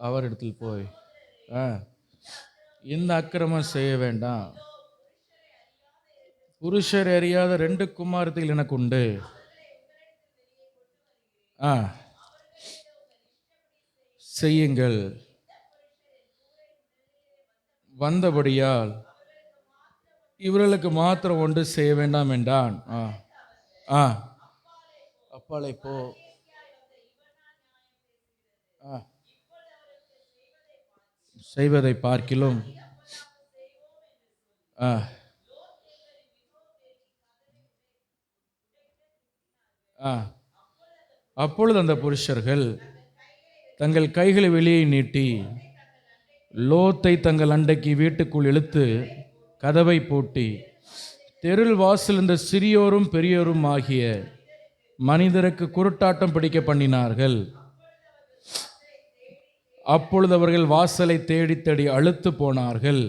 அவரிடத்தில் போய் இந்த அக்கிரமம் செய்ய வேண்டாம். புருஷர் அறியாத 2 குமாரத்திகள் எனக்கு உண்டு. செய்யுங்கள். வந்தபடியால் இவர்களுக்கு மாத்திரம் ஒன்று செய்ய வேண்டாம் என்றான். அப்பாலை போ. செய்வதை பார்க்கிலும் அப்பொழுது அந்த புருஷர்கள் தங்கள் கைகளை வெளியே நீட்டி லோத்தை தங்கள் அண்டைக்கு வீட்டுக்குள் இழுத்து கதவை பூட்டி தெருள் வாசல் இருந்த சிறியோரும் பெரியோரும் ஆகிய மனிதருக்கு குருட்டாட்டம் பிடிக்க பண்ணினார்கள். அப்பொழுது அவர்கள் வாசலை தேடி தேடி அழுத்து போனார்கள்.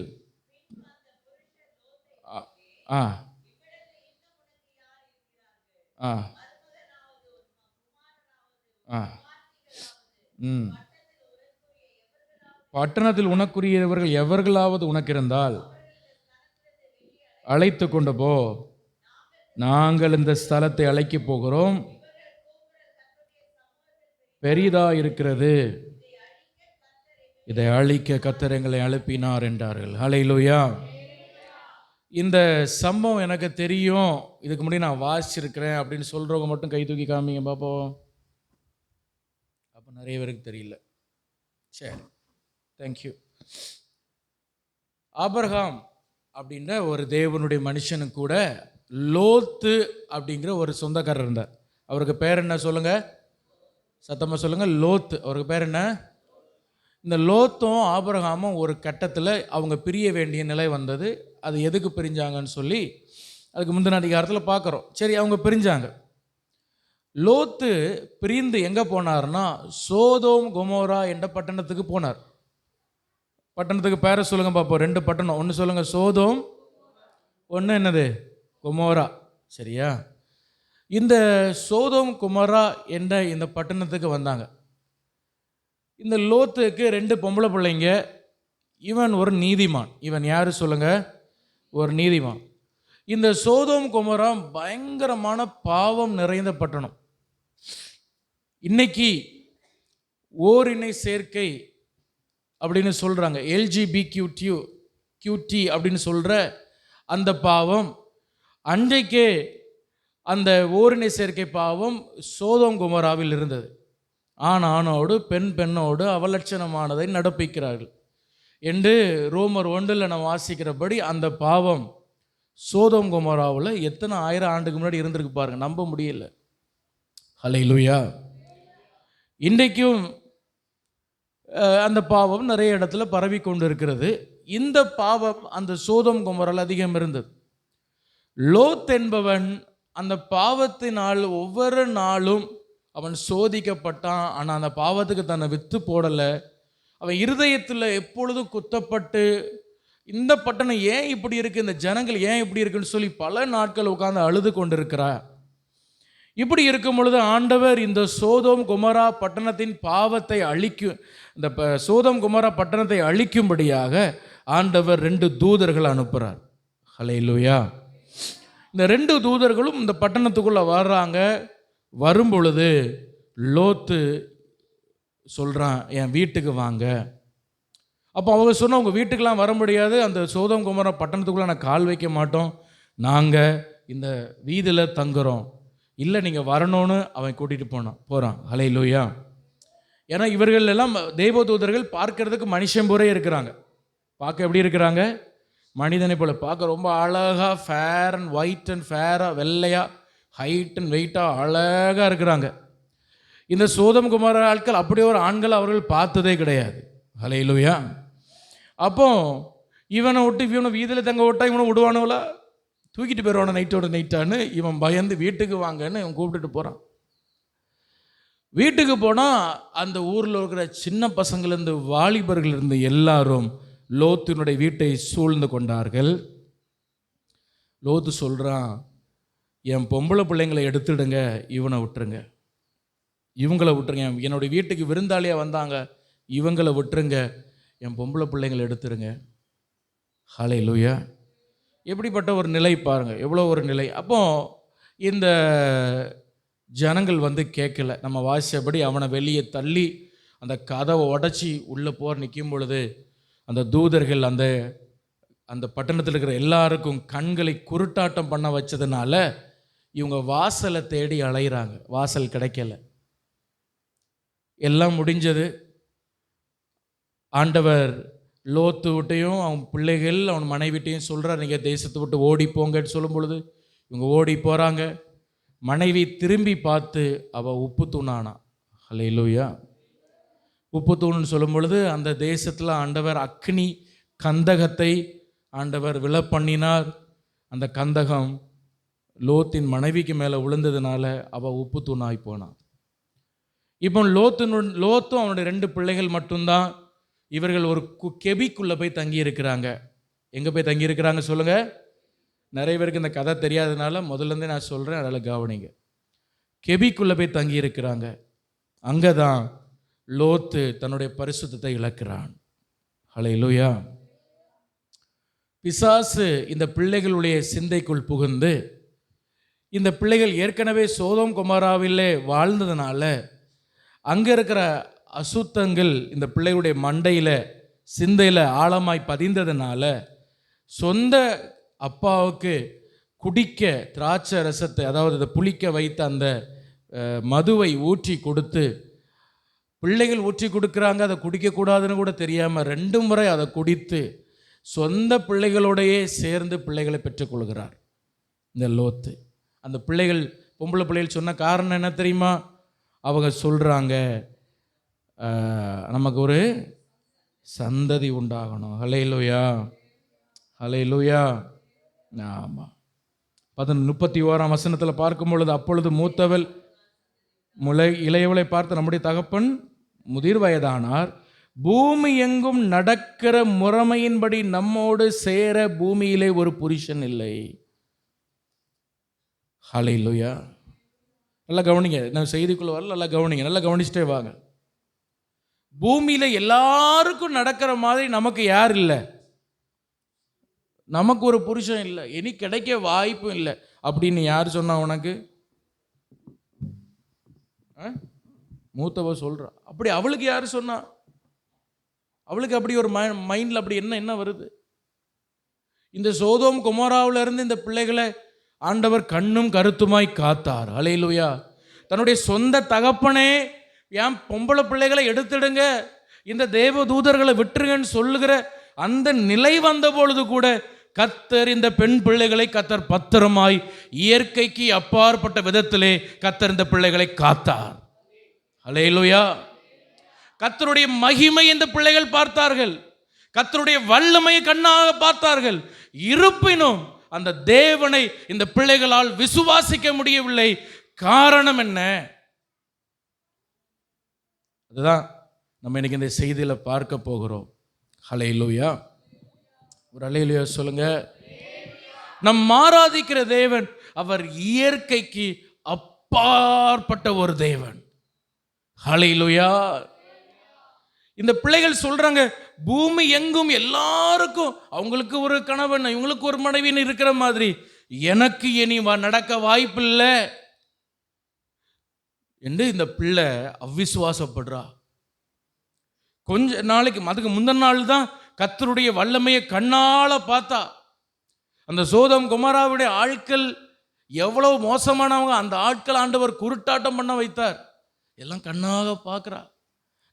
பட்டணத்தில் உனக்குரியவர்கள் எவர்களாவது உனக்கு இருந்தால் அழைத்து கொண்டு போ, நாங்கள் இந்த ஸ்தலத்தை அழைக்க போகிறோம், பெரிதா இருக்கிறது, இதை அழிக்க கர்த்தர் எங்களை அனுப்பினார் என்றார்கள். ஹல்லேலூயா. இந்த சம்பவம் எனக்கு தெரியும், இதுக்கு முன்னாடி நான் வாசிச்சிருக்கிறேன் அப்படின்னு சொல்றவங்க மட்டும் கை தூக்கி காமிங்க பாப்போம். அப்போ நிறைய பேருக்கு தெரியல. சரி, தேங்க்யூ. ஆபிரகாம் அப்படின்ற ஒரு தேவனுடைய மனுஷனுக்கு கூட லோத்து அப்படிங்கிற ஒரு சொந்தக்காரர் இருந்தார். அவருக்கு பேர் என்ன சொல்லுங்க, சத்தமாக சொல்லுங்க. லோத்து. அவருக்கு பேர் என்ன? இந்த லோத்தும் ஆபிரகாமும் ஒரு கட்டத்தில் அவங்க பிரிய வேண்டிய நிலை வந்தது. அது எதுக்கு பிரிஞ்சாங்கன்னு சொல்லி அதுக்கு முந்தின அதிகாரத்தில் பார்க்குறோம். சரி, அவங்க பிரிஞ்சாங்க. லோத்து பிரிந்து எங்கே போனார்னா சோதோம் கொமோரா என்ற பட்டணத்துக்கு போனார். பட்டணத்துக்கு பேரை சொல்லுங்க பார்ப்போம். 2 பட்டணம். ஒன்று சொல்லுங்க சோதோம், ஒன்று என்னது கொமோரா. சரியா? இந்த சோதோம் கொமோரா என்ற இந்த பட்டணத்துக்கு வந்தாங்க. இந்த லோத்துக்கு 2 பொம்பளை பிள்ளைங்க. இவன் ஒரு நீதிமான். இவன் யாரு சொல்லுங்க? ஒரு நீதிமான். இந்த சோதோம் கொமோரா பயங்கரமான பாவம் நிறைந்த பட்டணம். இன்னைக்கு ஓரினை சேர்க்கை அப்படின்னு சொல்றாங்க, LGBTQ அப்படின்னு சொல்ற அந்த பாவம், அன்றைக்கே அந்த ஓரினை சேர்க்கை பாவம் சோதோம் கொமோராவில் இருந்தது. ஆணோடு பெண் பெண்ணோடு அவலட்சணமானதை நடப்பிக்கிறார்கள் என்று ரோமர் 1 நம்ம வாசிக்கிறபடி அந்த பாவம் சோதோம் கொமோராவில் எத்தனை 1000 ஆண்டுக்கு முன்னாடி இருந்திருக்கு பாருங்க, நம்ப முடியல. ஹல்லேலூயா. இன்றைக்கும் அந்த பாவம் நிறைய இடத்துல பரவி கொண்டு இருக்கிறது. இந்த பாவம் அந்த சோதோம் கொமோராவில் அதிகம் இருந்தது. லோத் என்பவன் அந்த பாவத்தினால் ஒவ்வொரு நாளும் அவன் சோதிக்கப்பட்டான். ஆனால் அந்த பாவத்துக்கு தன்னை வித்து போடலை. அவன் இருதயத்தில் எப்பொழுதும் குத்தப்பட்டு இந்த பட்டணம் ஏன் இப்படி இருக்குது, இந்த ஜனங்கள் ஏன் இப்படி இருக்குன்னு சொல்லி பல நாட்கள் உட்கார்ந்து அழுது கொண்டிருக்கிறார். இப்படி இருக்கும் பொழுது ஆண்டவர் இந்த சோதோம் கொமோரா பட்டணத்தின் பாவத்தை அழிக்கும், இந்த சோதோம் கொமோரா பட்டணத்தை அழிக்கும்படியாக ஆண்டவர் 2 தூதர்கள் அனுப்புகிறார். ஹல்லேலூயா. இந்த 2 தூதர்களும் இந்த பட்டணத்துக்குள்ளே வர்றாங்க. வரும் பொழுது லோத்து சொல்கிறான், என் வீட்டுக்கு வாங்க. அப்போ அவங்க சொன்ன, உங்கள் வீட்டுக்கெலாம் வர முடியாது, அந்த சோதோம் கொமோரா பட்டணத்துக்குள்ளே நான் கால் வைக்க மாட்டோம், நாங்கள் இந்த வீதியில் தங்குறோம். இல்லை, நீங்கள் வரணும்னு அவன் கூட்டிகிட்டு போகிறான். ஹல்லேலூயா. ஏன்னா இவர்கள் எல்லாம் தேவதூதர்கள் பார்க்கறதுக்கு மனுஷன் போரே இருக்கிறாங்க. பார்க்க எப்படி இருக்கிறாங்க? மனிதனை போல. பார்க்க ரொம்ப அழகாக ஃபேர் அண்ட் ஒயிட் அண்ட் ஃபேராக வெள்ளையாக ஹைட் அண்ட் வெயிட்டாக அழகாக இருக்கிறாங்க. இந்த சோதோம் கொமோரா ஆட்கள் அப்படியே ஒரு ஆண்கள் அவர்கள் பார்த்ததே கிடையாது. ஹல்லேலூயா. அப்போ இவனை விட்டு இவனை வீதியில் தங்க விட்டா இவனை விடுவானுவல, தூக்கிட்டு போயிடுவான நைட்டோட நைட்டான்னு இவன் பயந்து வீட்டுக்கு வாங்கன்னு இவன் கூப்பிட்டுட்டு போகிறான். வீட்டுக்கு போனால் அந்த ஊரில் இருக்கிற சின்ன பசங்கள்லேருந்து வாலிபர்கள் இருந்து எல்லாரும் லோத்தினுடைய வீட்டை சூழ்ந்து கொண்டார்கள். லோத்து சொல்கிறான், என் பொம்பளை பிள்ளைங்களை எடுத்துடுங்க, இவனை விட்டுருங்க, இவங்கள விட்டுருங்க, என்னுடைய வீட்டுக்கு விருந்தாளியாக வந்தாங்க, இவங்களை விட்டுருங்க, என் பொம்பளை பிள்ளைங்களை எடுத்துருங்க. ஹல்லேலூயா. எப்படிப்பட்ட ஒரு நிலை பாருங்கள், எவ்வளோ ஒரு நிலை. அப்போ இந்த ஜனங்கள் கேட்கல. நம்ம வாசிச்சபடி அவனை வெளியே தள்ளி அந்த கதவை உடச்சி உள்ளே போர் நிற்கும் பொழுது அந்த தூதர்கள் அந்த அந்த பட்டணத்தில் இருக்கிற எல்லாருக்கும் கண்களை குருட்டாட்டம் பண்ண வச்சதுனால இவங்க வாசலை தேடி அலைகிறாங்க. வாசல் கிடைக்கல. எல்லாம் முடிஞ்சது. ஆண்டவர் லோத்து விட்டையும் அவன் பிள்ளைகள் அவன் மனைவிட்டையும் சொல்கிறார், நீங்கள் தேசத்தை விட்டு ஓடி போங்கன்னு சொல்லும் பொழுது இவங்க ஓடி போகிறாங்க. மனைவி திரும்பி பார்த்து அவள் உப்பு தூணானா. ஹல்லேலூயா. உப்பு தூணுன்னு சொல்லும் பொழுது அந்த தேசத்தில் ஆண்டவர் அக்னி கந்தகத்தை ஆண்டவர் விழ பண்ணினார். அந்த கந்தகம் லோத்தின் மனைவிக்கு மேலே விழுந்ததுனால அவள் உப்பு தூணாய் போனான். இப்போ லோத்தும் அவனுடைய 2 பிள்ளைகள் மட்டும்தான். இவர்கள் ஒரு கெபிக்குள்ளே போய் தங்கி இருக்கிறாங்க. எங்கே போய் தங்கி இருக்கிறாங்க சொல்லுங்கள்? நிறைய பேருக்கு இந்த கதை தெரியாததுனால முதல்லேருந்தே நான் சொல்கிறேன், அதில் கவனிங்க. கெபிக்குள்ளே போய் தங்கி இருக்கிறாங்க. அங்கே தான் லோத்து தன்னுடைய பரிசுத்தத்தை இழக்கிறான். ஹல்லேலூயா. பிசாசு இந்த பிள்ளைகளுடைய சிந்தைக்குள் புகுந்து, இந்த பிள்ளைகள் ஏற்கனவே சோதோம் கொமோராவிலே வாழ்ந்ததுனால அங்கே இருக்கிற அசுத்தங்கள் இந்த பிள்ளைகளுடைய மண்டையில் சிந்தையில் ஆழமாய் பதிந்ததுனால சொந்த அப்பாவுக்கு குடிக்க திராட்சை ரசத்தை, அதாவது அதை புளிக்க வைத்த அந்த மதுவை ஊற்றி கொடுத்து, பிள்ளைகள் ஊற்றி கொடுக்குறாங்க, அதை குடிக்கக்கூடாதுன்னு கூட தெரியாமல் 2 முறை அதை குடித்து சொந்த பிள்ளைகளோடையே சேர்ந்து பிள்ளைகளை பெற்றுக்கொள்கிறார் இந்த லோத்து. அந்த பிள்ளைகள், பொம்பளை பிள்ளைகள் சொன்ன காரணம் என்ன தெரியுமா? அவங்க சொல்கிறாங்க, நமக்கு ஒரு சந்ததி உண்டாகணும். ஹல்லேலூயா, ஹல்லேலூயா. ஆமாம். 31ஆம் வசனத்தில் பார்க்கும் பொழுது, அப்பொழுது மூத்தவள் இளையவளை பார்த்து, நம்முடைய தகப்பன் முதிர் வயதானார், பூமி எங்கும் நடக்கிற முறைமையின்படி நம்மோடு சேர பூமியிலே ஒரு புருஷன் இல்லை. ஹல்லேலூயா. நல்லா கவனிங்க, நான் செய்திக்குள்ள வரல, நல்லா கவனிங்க, நல்லா கவனிச்சுட்டே வாங்க. பூமியில் எல்லாருக்கும் நடக்கிற மாதிரி நமக்கு யார் இல்லை? நமக்கு ஒரு புருஷன் இல்லை, இனி கிடைக்க வாய்ப்பும் இல்லை அப்படின்னு யார் சொன்னா உனக்கு? மூத்தவ சொல்றா. அப்படி அவளுக்கு யார் சொன்னா? அவளுக்கு அப்படி ஒரு மைண்டில் அப்படி என்ன வருது? இந்த சோதோம் கொமோராவில் இருந்து இந்த பிள்ளைகளை ஆண்டவர் கண்ணும் கருத்துமாய் காத்தார். ஹல்லேலூயா. தன்னுடைய சொந்த தகப்பனே ஏன் பொம்பளை பிள்ளைகளை எடுத்துடுங்க, இந்த தேவ தூதர்களை விட்டுருங்கன்னு சொல்லுகிற அந்த நிலை வந்த பொழுது கூட கர்த்தர் இந்த பெண் பிள்ளைகளை கர்த்தர் பத்திரமாய் இயற்கைக்கு அப்பாற்பட்ட விதத்திலே கர்த்தர் இந்த பிள்ளைகளை காத்தார். ஹல்லேலூயா. கர்த்தருடைய மகிமை இந்த பிள்ளைகள் பார்த்தார்கள், கர்த்தருடைய வல்லமையை கண்ணாக பார்த்தார்கள். இருப்பினும் அந்த தேவனை இந்த பிள்ளைகளால் விசுவாசிக்க முடியவில்லை. காரணம் என்ன? அதுதான் நம்ம இன்னைக்கு இந்த செய்தியில் பார்க்க போகிறோம். ஹல்லேலூயா. ஒரு ஹல்லேலூயா சொல்லுங்க. நம் ஆராதிக்கிற தேவன் அவர் இயற்கைக்கு அப்பாற்பட்ட ஒரு தேவன். ஹல்லேலூயா. இந்த பிள்ளைகள் சொல்றாங்க, பூமி எங்கும் எல்லாருக்கும் அவங்களுக்கு ஒரு கணவன், இவங்களுக்கு ஒரு மனைவின்னு இருக்கிற மாதிரி எனக்கு இனி நடக்க வாய்ப்பு இல்லை என்று இந்த பிள்ளை அவிசுவாசப்படுறா. கொஞ்ச நாளைக்கு, அதுக்கு முந்தின நாள் தான் கர்த்தருடைய வல்லமையை கண்ணால பார்த்தா. அந்த சோதோம் கொமோராவுடைய ஆட்கள் எவ்வளவு மோசமானவங்க, அந்த ஆட்கள் ஆண்டவர் குருட்டாட்டம் பண்ண வைத்தார். எல்லாம் கண்ணாக பார்க்குறா.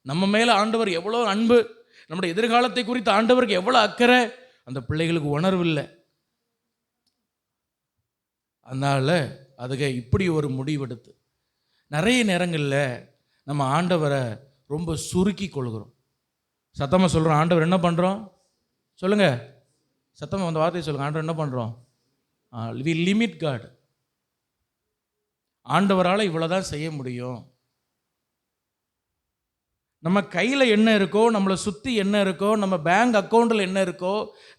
நம்ம மேலே ஆண்டவர் எவ்வளோ அன்பு, நம்முடைய எதிர்காலத்தை குறித்து ஆண்டவருக்கு எவ்வளோ அக்கறை, அந்த பிள்ளைகளுக்கு உணர்வு இல்லை. அதனால் அதுக்கு இப்படி ஒரு முடிவெடுத்து நிறைய நேரங்களில் நம்ம ஆண்டவரை ரொம்ப சுருக்கி கொள்கிறோம். சத்தமாக சொல்கிறோம், ஆண்டவர் என்ன பண்ணுறோம் சொல்லுங்கள், சத்தமாக அந்த வார்த்தையை சொல்லுங்கள். ஆண்டவர் என்ன பண்ணுறோம்? We limit God. ஆண்டவரால் இவ்வளோ தான் செய்ய முடியும். நம்ம கையில் என்ன இருக்கோ, நம்மளை சுற்றி என்ன இருக்கோ, நம்ம பேங்க் அக்கௌண்ட்டில் என்ன இருக்கோ,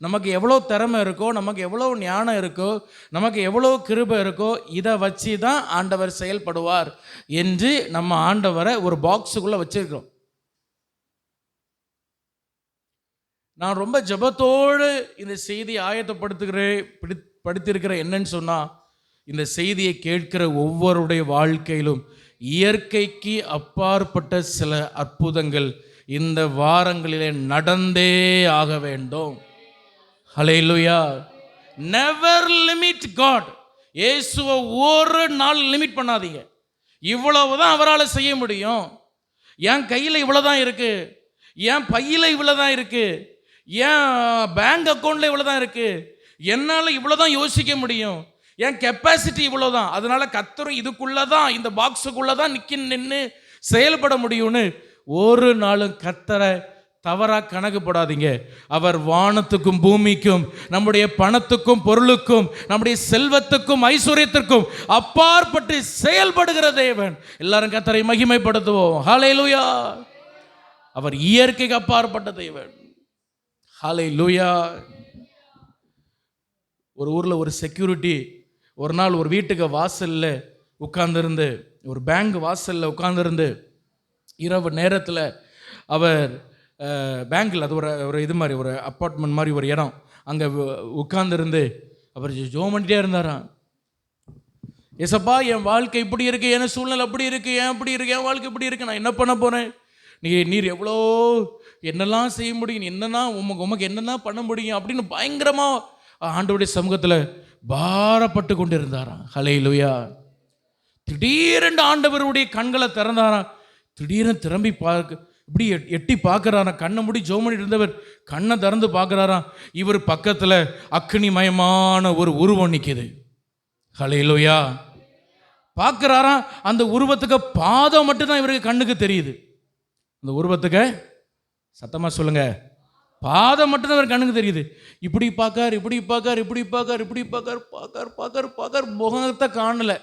நமக்கு எவ்வளோ திறமை இருக்கோ, நமக்கு எவ்வளோ ஞானம் இருக்கோ, நமக்கு எவ்வளோ கிருபை இருக்கோ, இதை வச்சு தான் ஆண்டவர் செயல்படுவார் என்று நம்ம ஆண்டவரை ஒரு பாக்ஸுக்குள்ளே வச்சுருக்கிறோம். நான் ரொம்ப ஜெபத்தோடு இந்த செய்தியை படுத்திருக்கிற என்னன்னு சொன்னால், இந்த செய்தியை கேட்கிற ஒவ்வொருடைய வாழ்க்கையிலும் இயற்கைக்கு அப்பாற்பட்ட சில அற்புதங்கள் இந்த வாரங்களிலே நடந்தே ஆக வேண்டும். ஹல்லேலூயா. Never limit God. இயேசுவை ஒரு நாள் லிமிட் பண்ணாதீங்க. இவ்வளவுதான் அவரால் செய்ய முடியும். என் கையில் இவ்வளோதான் இருக்கு, என் பையில் இவ்வளோதான் இருக்கு, என் பேங்க் அக்கௌண்ட்ல இவ்வளோதான் இருக்கு, என்னால் இவ்வளோதான் யோசிக்க முடியும், என் கெப்பாசிட்டி இவ்வளோதான், அதனால கர்த்தரும் இதுக்குள்ளதான், இந்த பாக்ஸுக்குள்ளதான் நின்று செயல்பட முடியும்னு ஒரு நாளும் கர்த்தரை தவறாக கணக்கு போடாதீங்க. அவர் வானத்துக்கும் பூமிக்கும், நம்முடைய பணத்துக்கும் பொருளுக்கும், நம்முடைய செல்வத்துக்கும் ஐஸ்வர்யத்திற்கும் அப்பாற்பட்டு செயல்படுகிற தேவன். எல்லாரும் கர்த்தரை மகிமைப்படுத்துவோம். ஹல்லேலூயா. அவர் இயற்கைக்கு அப்பாற்பட்ட தேவன். ஹல்லேலூயா. ஒரு ஊரில் ஒரு செக்யூரிட்டி ஒரு நாள் ஒரு வீட்டுக்கு வாசலில் உட்கார்ந்துருந்து, ஒரு பேங்க் வாசலில் உட்கார்ந்துருந்து, இரவு நேரத்தில் அவர் பேங்கில், அது ஒரு இது மாதிரி, ஒரு அப்பார்ட்மெண்ட் மாதிரி ஒரு இடம், அங்கே உட்கார்ந்துருந்து அவர் ஜெபம் பண்ணிட்டே இருந்தாராம். ஏசப்பா, என் வாழ்க்கை இப்படி இருக்கு, என் சூழ்நிலை அப்படி இருக்கு, ஏன் அப்படி இருக்கு, என் வாழ்க்கை இப்படி இருக்கு, நான் என்ன பண்ண போறேன், நீர் எவ்வளோ என்னெல்லாம் செய்ய முடியும், என்னன்னா உமக்கு என்னெல்லாம் பண்ண முடியும் அப்படின்னு பயங்கரமாக ஆண்டவருடைய சமூகத்தில் பாரப்பட்டு கொண்டு இருந்தாராம். ஹல்லேலூயா. திடீரென்று ஆண்டவருடைய கண்களை திறந்தாராம். திடீரென்று திரும்பி இப்படி எட்டி பார்க்குறாராம். கண்ணை மூடி ஜெபம் பண்ணிட்டு இருந்தவர் கண்ணை திறந்து பார்க்குறாராம். இவர் பக்கத்தில் அக்னிமயமான ஒரு உருவம் நிற்கிது. ஹல்லேலூயா. பார்க்குறாராம். அந்த உருவத்துக்கு பாதம் மட்டும்தான் இவருக்கு கண்ணுக்கு தெரியுது. அந்த உருவத்துக்கு சத்தமாக சொல்லுங்க, பாதம் மட்டும்தான் இவர் கண்ணுக்கு தெரியுது. இப்படி பார்க்கார், இப்படி பார்க்கார், இப்படி பார்க்கார், இப்படி பார்க்கார், பார்க்கார் பார்க்கார் பார்க்கார், முகத்தை காணல.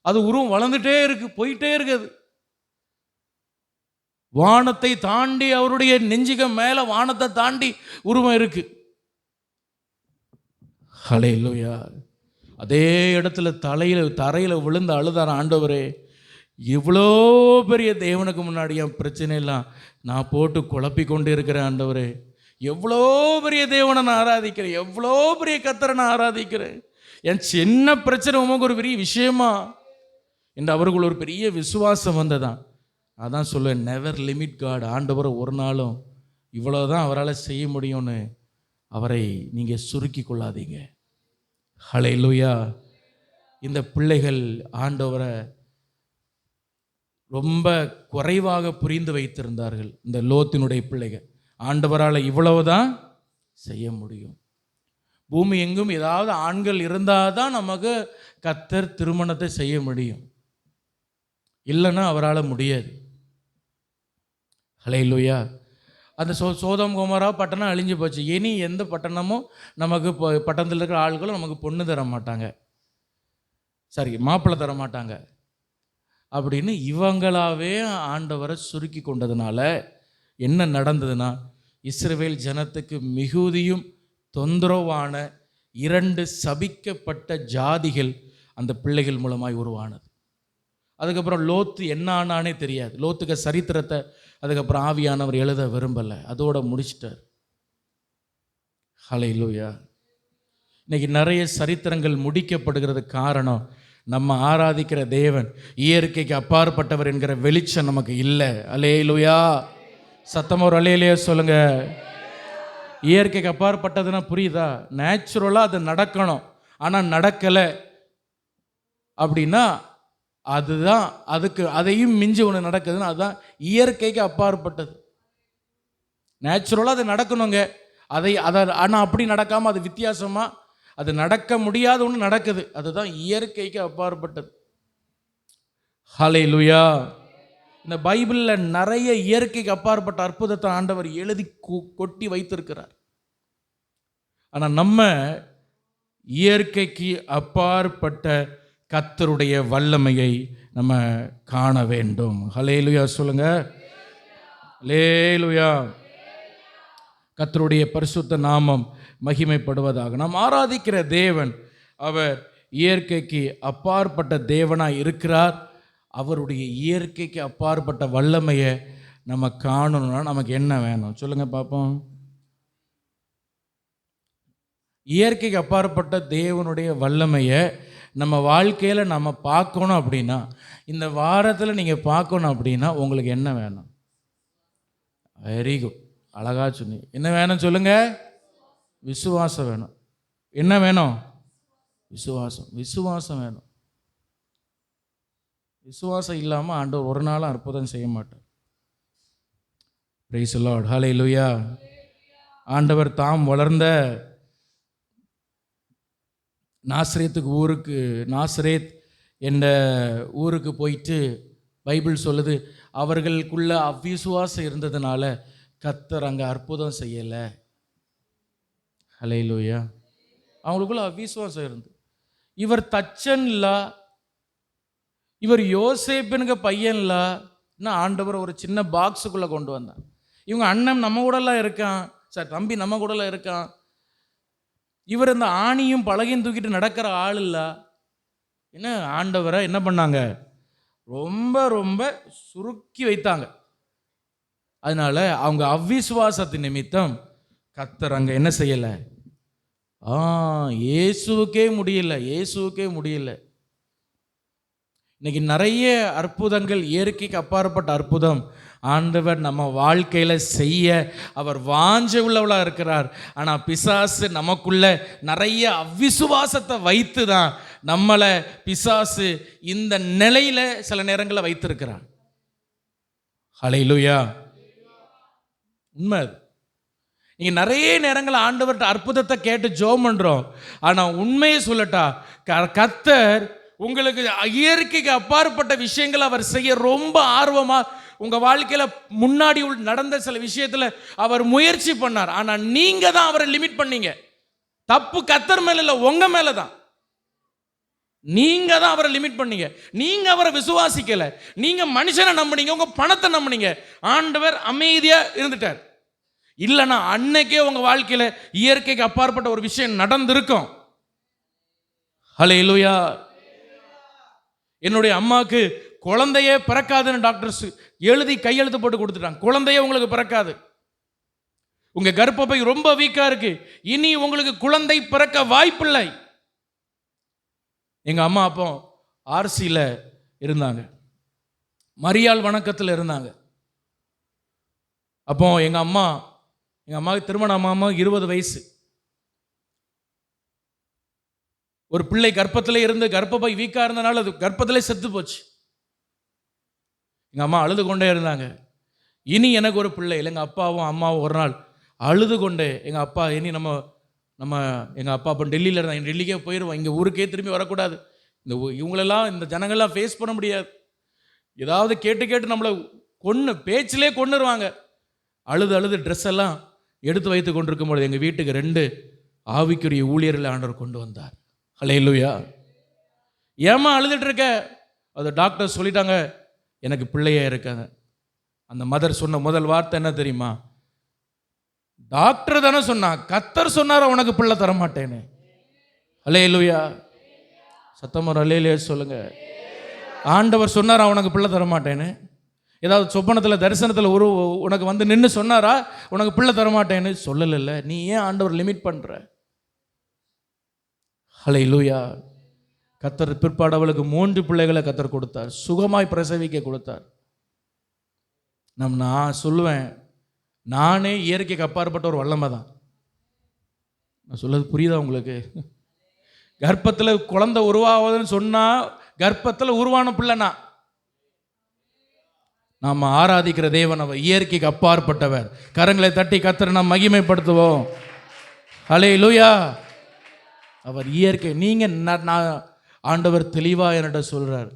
அது உருவம் வளர்ந்துட்டே இருக்கு, போயிட்டே இருக்குது. வானத்தை தாண்டி, அவருடைய நெஞ்சுக மேல வானத்தை தாண்டி உருவம் இருக்கு. ஹல்லேலூயா. அதே இடத்துல தரையில் விழுந்து அழுதார, ஆண்டவரே, இவ்வளோ பெரிய தேவனுக்கு முன்னாடி என் பிரச்சனை எல்லாம் நான் போட்டு குழப்பி கொண்டு இருக்கிறேன். ஆண்டவரே, எவ்வளோ பெரிய தேவனை நான் ஆராதிக்கிறேன், எவ்வளோ பெரிய கர்த்தரை நான் ஆராதிக்கிறேன், என் சின்ன பிரச்சனை உமக்கு ஒரு பெரிய விஷயமா என்று அவர்கள் ஒரு பெரிய விசுவாசம் வந்ததான். அதான் சொல்லுவேன், நெவர் லிமிட் காட். ஆண்டவரை ஒரு நாளும் இவ்வளோதான் அவரால் செய்ய முடியும்னு அவரை நீங்கள் சுருக்கி கொள்ளாதீங்க. ஹல்லேலூயா. இந்த பிள்ளைகள் ஆண்டவரை ரொம்ப குறைவாக புரிந்து வைத்திருந்தார்கள். இந்த லோத்தினுடைய பிள்ளைகள் ஆண்டவரால் இவ்வளவுதான் செய்ய முடியும். பூமி எங்கும் ஏதாவது ஆண்கள் இருந்தால் தான் நமக்கு கர்த்தர் திருமணத்தை செய்ய முடியும், இல்லைன்னா அவரால் முடியாது. ஹல்லேலூயா. அந்த சோதோம் கோமோரா பட்டணம் அழிஞ்சு போச்சு. இனி எந்த பட்டணமும் நமக்கு பட்டணத்தில் இருக்கிற ஆள்களும் நமக்கு பொண்ணு தர மாட்டாங்க, சரி மாப்பிள்ளை தர மாட்டாங்க அப்படின்னு இவங்களாவே ஆண்டவரை சுருக்கி கொண்டதுனால என்ன நடந்ததுன்னா, இஸ்ரவேல் ஜனத்துக்கு மிகுதியும் தொந்தரவான 2 சபிக்கப்பட்ட ஜாதிகள் அந்த பிள்ளைகள் மூலமாய் உருவானது. அதுக்கப்புறம் லோத்து என்ன ஆனானே தெரியாது. லோத்துக்கு சரித்திரத்தை அதுக்கப்புறம் ஆவியானவர் எழுத விரும்பலை, அதோட முடிச்சிட்டார். ஹல்லேலூயா. இன்னைக்கு நிறைய சரித்திரங்கள் முடிக்கப்படுகிறது. காரணம், நம்ம ஆராதிக்கிற தேவன் இயற்கைக்கு அப்பாற்பட்டவர் என்கிற வெளிச்சம் நமக்கு இல்லை. அல்லேலூயா. சத்தம் ஒரு அல்லேலூயா சொல்லுங்க. இயற்கைக்கு அப்பாற்பட்டதுன்னா புரியுதா? நேச்சுரலாக அது நடக்கணும், ஆனால் நடக்கலை அப்படின்னா அதுதான், அதையும் மிஞ்சி ஒன்று நடக்குதுன்னா அதுதான் இயற்கைக்கு அப்பாற்பட்டது. நேச்சுரலாக அது நடக்கணுங்க, ஆனால் அப்படி நடக்காமல் அது வித்தியாசமாக அது நடக்க முடியாத ஒன்று நடக்குது, அதுதான் இயற்கைக்கு அப்பாற்பட்டது. ஹல்லேலூயா. இந்த பைபிளில் நிறைய இயற்கைக்கு அப்பாற்பட்ட அற்புதத்தை ஆண்டவர் எழுதி கொட்டி வைத்திருக்கிறார். ஆனால் நம்ம இயற்கைக்கு அப்பாற்பட்ட கர்த்தருடைய வல்லமையை நம்ம காண வேண்டும். ஹல்லேலூயா சொல்லுங்க. ஹல்லேலூயா. கர்த்தருடைய பரிசுத்த நாமம் மகிமைப்படுவதாக. நாம் ஆராதிக்கிற தேவன் அவர் இயற்கைக்கு அப்பாற்பட்ட தேவனாய் இருக்கிறார். அவருடைய இயற்கைக்கு அப்பாற்பட்ட வல்லமையை நம்ம காணணும்னா நமக்கு என்ன வேணும் சொல்லுங்க பார்ப்போம். இயற்கைக்கு அப்பாற்பட்ட தேவனுடைய வல்லமையை நம்ம வாழ்க்கையில் நம்ம பார்க்கணும் அப்படின்னா, இந்த வாரத்தில் நீங்கள் பார்க்கணும் அப்படின்னா உங்களுக்கு என்ன வேணும்? வெரி குட், அழகாக சொன்னீங்க. என்ன வேணும் சொல்லுங்கள்? விசுவாசம் வேணும். என்ன வேணும்? விசுவாசம். விசுவாசம் வேணும். விசுவாசம் இல்லாமல் ஆண்டவர் ஒரு நாளும் அற்புதம் செய்ய மாட்டார். பிரைஸ் தி லார்ட், ஹல்லேலூயா. ஆண்டவர் தாம் வளர்ந்த நாசரேத் என்ற ஊருக்கு போயிட்டு பைபிள் சொல்லுது, அவர்களுக்குள்ள அவ்விசுவாசம் இருந்ததுனால கர்த்தர் அங்கே அற்புதம் செய்யலை. ஹல்லேலூயா. அவங்களுக்குள்ள அவ்விசுவாசம் இருந்து, இவர் தச்சன் இல்லை, இவர் யோசேப்புனுங்க பையன் இல்லை, இன்னும் ஆண்டவர் ஒரு சின்ன பாக்ஸுக்குள்ளே கொண்டு வந்தார். இவங்க அண்ணன் நம்ம கூடலாம் இருக்கான், சார் தம்பி நம்ம கூடலாம் இருக்கான், இவர் இந்த ஆணியும் பலகையும் தூக்கிட்டு நடக்கிற ஆள் இல்லை. என்ன ஆண்டவரை என்ன பண்ணாங்க? ரொம்ப ரொம்ப சுருக்கி வைத்தாங்க. அதனால அவங்க அவ்விசுவாசத்தின் நிமித்தம் கர்த்தர் அங்கே என்ன செய்யலை? இயேசுவுக்கே முடியல. இன்னைக்கு நிறைய அற்புதங்கள், இயற்கைக்கு அப்பாற்பட்ட அற்புதம் ஆண்டவர் நம்ம வாழ்க்கையில் செய்ய அவர் வாஞ்சை உள்ளவளாக இருக்கிறார். ஆனால் பிசாசு நமக்குள்ள நிறைய அவ்விசுவாசத்தை வைத்து தான் நம்மளை பிசாசு இந்த நிலையில் சில நேரங்களில் வைத்திருக்கிறார். ஹல்லேலூயா. உண்மை அது. நீங்கள் நிறைய நேரங்கள் ஆண்டவர்கிட்ட அற்புதத்தை கேட்டு ஜெபம் பண்ணுறோம். ஆனால் உண்மையை சொல்லட்டா, கர்த்தர் உங்களுக்கு இயற்கைக்கு அப்பாற்பட்ட விஷயங்கள் அவர் செய்ய ரொம்ப ஆர்வமாக உங்கள் வாழ்க்கையில் முன்னாடி நடந்த சில விஷயத்தில் அவர் முயற்சி பண்ணார். ஆனால் நீங்கள் தான் அவரை லிமிட் பண்ணீங்க. தப்பு கர்த்தர் மேலே இல்லை, உங்கள் மேலே தான். நீங்கள் தான் அவரை லிமிட் பண்ணீங்க. நீங்கள் அவரை விசுவாசிக்கலை, நீங்கள் மனுஷனை நம்பினீங்க, உங்கள் பணத்தை நம்பினீங்க. ஆண்டவர் அமைதியாக இருந்துட்டார். இல்லைன்னா அன்னைக்கே உங்கள் வாழ்க்கையில் இயற்கைக்கு அப்பாற்பட்ட ஒரு விஷயம் நடந்திருக்கும். ஹல்லேலூயா. என்னுடைய அம்மாவுக்கு குழந்தையே பிறக்காதுன்னு டாக்டர்ஸ் எழுதி கையெழுத்து போட்டு கொடுத்துட்டாங்க. குழந்தையே உங்களுக்கு பிறக்காது, உங்க கர்ப்பப்பை ரொம்ப வீக்கா இருக்கு, இனி உங்களுக்கு குழந்தை பிறக்க வாய்ப்பில்லை. எங்க அம்மா அப்போ ஆர்சியில் இருந்தாங்க, மரியாள் வணக்கத்தில் இருந்தாங்க. அப்போ எங்க அம்மாவுக்கு திருமணமாம 20 வயசு. ஒரு பிள்ளை கர்ப்பத்திலே இருந்து கர்ப்பப்பை வீக்கா இருந்தனால அது கர்ப்பத்திலே செத்து போச்சு. எங்க அம்மா அழுது கொண்டே இருந்தாங்க, இனி எனக்கு ஒரு பிள்ளை இல்லை. எங்கள் அப்பாவும் அம்மாவும் ஒரு நாள் அழுது கொண்டே, எங்கள் அப்பா இனி நம்ம எங்கள் அப்பா அப்போ டெல்லியில் இருந்தாங்க, டெல்லிக்கே போயிடுவோம், இங்கே ஊருக்கே திரும்பி வரக்கூடாது, இவங்களெல்லாம் இந்த ஜனங்கள்லாம் ஃபேஸ் பண்ண முடியாது, ஏதாவது கேட்டு நம்மளை பேச்சிலே கொன்னுருவாங்க. அழுது ட்ரெஸ் எல்லாம் எடுத்து வைத்து கொண்டிருக்கும்போது எங்கள் வீட்டுக்கு 2 ஆவிக்குரிய ஊழியர்களை ஆண்டவர் கொண்டு வந்தார். ஹல்லேலூயா. ஏமா அழுதுட்டு இருக்க? அது டாக்டர் சொல்லிட்டாங்க எனக்கு பிள்ளையே இருக்காங்க. அந்த மதர் சொன்ன முதல் வார்த்தை என்ன தெரியுமா? டாக்டர் தானே சொன்னா, கர்த்தர் சொன்னாரா உனக்கு பிள்ளை தர மாட்டேன்னு. ஹல்லேலூயா. சத்தமா ஹல்லேலூயா சொல்லுங்க. ஆண்டவர் சொன்னாரா உனக்கு பிள்ளை தர மாட்டேன்னு? ஏதாவது சொப்பனத்தில் தரிசனத்தில் உனக்கு வந்து நின்று சொன்னாரா உனக்கு பிள்ளை தரமாட்டேன்னு? சொல்லல. நீ ஏன் ஆண்டவர் லிமிட் பண்ற? ஹல்லேலூயா. கர்த்தர் பிற்பாடு அவளுக்கு 3 பிள்ளைகளை கர்த்தர் கொடுத்தார், சுகமாய் பிரசவிக்க கொடுத்தார். நான் சொல்லுவேன், நானே இயற்கைக்கு அப்பாற்பட்ட ஒரு வல்லமை தான். நான் சொல்றது புரியுதா உங்களுக்கு? கர்ப்பத்தில் குழந்தை உருவாகுதுன்னு சொன்னா கர்ப்பத்தில் உருவான பிள்ளைனா, நாம் ஆராதிக்கிற தேவன் அவர் இயற்கைக்கு அப்பாற்பட்டவர். கரங்களை தட்டி கர்த்தரை நாம் மகிமைப்படுத்துவோம். ஹல்லேலூயா. அவர் இயற்கை. நான் ஆண்டவர் தெளிவாக என்கிட்ட சொல்கிறார்,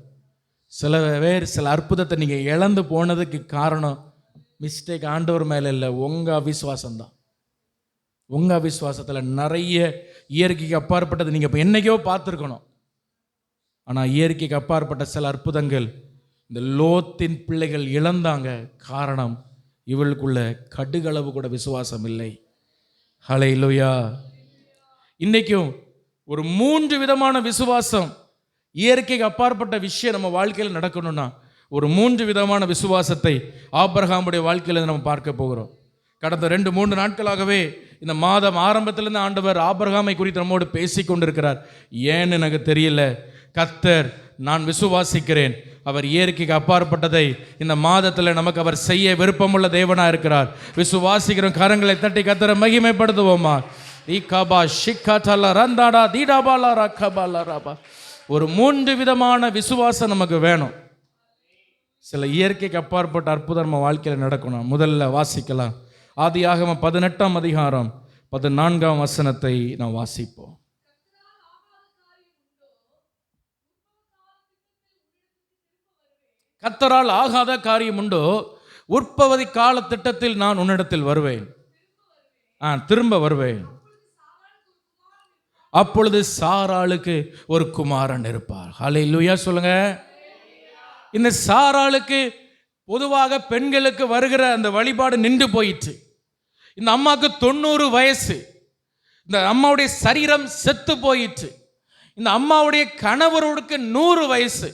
சில அற்புதத்தை நீங்கள் இழந்து போனதுக்கு காரணம் மிஸ்டேக் ஆண்டவர் மேலே இல்லை, உங்கள் அவிசுவாசம்தான். உங்கள் அவிசுவாசத்தில் நிறைய இயற்கைக்கு அப்பாற்பட்டது நீங்கள் இப்போ என்னைக்கோ பார்த்துருக்கணும். ஆனால் இயற்கைக்கு அப்பாற்பட்ட சில அற்புதங்கள் இந்த லோத்தின் பிள்ளைகள் இழந்தாங்க. காரணம், இவளுக்குள்ள கடுகளவு கூட விசுவாசம் இல்லை. ஹல்லேலூயா. இன்னைக்கும் ஒரு 3 விதமான விசுவாசம், இயற்கைக்கு அப்பாற்பட்ட விஷயம் நம்ம வாழ்க்கையில் நடக்கணும்னா ஒரு 3 விதமான விசுவாசத்தை ஆபிரகாமுடைய வாழ்க்கையில் நம்ம பார்க்க போகிறோம். கடந்த 2-3 நாட்களாகவே இந்த மாதம் ஆரம்பத்திலிருந்து ஆண்டவர் ஆபிரகாமை குறித்து நம்மோடு பேசி கொண்டிருக்கிறார். ஏன்னு எனக்கு தெரியல. கர்த்தர், நான் விசுவாசிக்கிறேன், அவர் இயற்கைக்கு அப்பாற்பட்டதை இந்த மாதத்தில் நமக்கு அவர் செய்ய விருப்பமுள்ள தேவனாக இருக்கிறார். விசுவாசிக்கிறோம். கரங்களை தட்டி கர்த்தரை மகிமைப்படுத்துவோமா? ஒரு 3 விதமான விசுவாசம் நமக்கு வேணும். சில இயற்கைக்கு அப்பாற்பட்ட அற்புதம் நம்ம வாழ்க்கையில் நடக்கணும். முதல்ல வாசிக்கலாம். ஆதியாகமம் 18ஆம் அதிகாரம் 14ஆம் வசனத்தை நாம் வாசிப்போம். கர்த்தரால் ஆகாத காரியம் உண்டோ, உற்பத்தி கால திட்டத்தில் நான் உன்னிடத்தில் வருவேன், திரும்ப வருவேன். அப்பொழுது சாராளுக்கு ஒரு குமாரன் இருப்பார். ஹல்லேலூயா சொல்லுங்க. இந்த சாராளுக்கு பொதுவாக பெண்களுக்கு வருகிற அந்த வழிபாடு நின்று போயிற்று. இந்த அம்மாவுக்கு 90 வயசு. இந்த அம்மாவுடைய சரீரம் செத்து போயிற்று. இந்த அம்மாவுடைய கணவருக்கு 100 வயசு.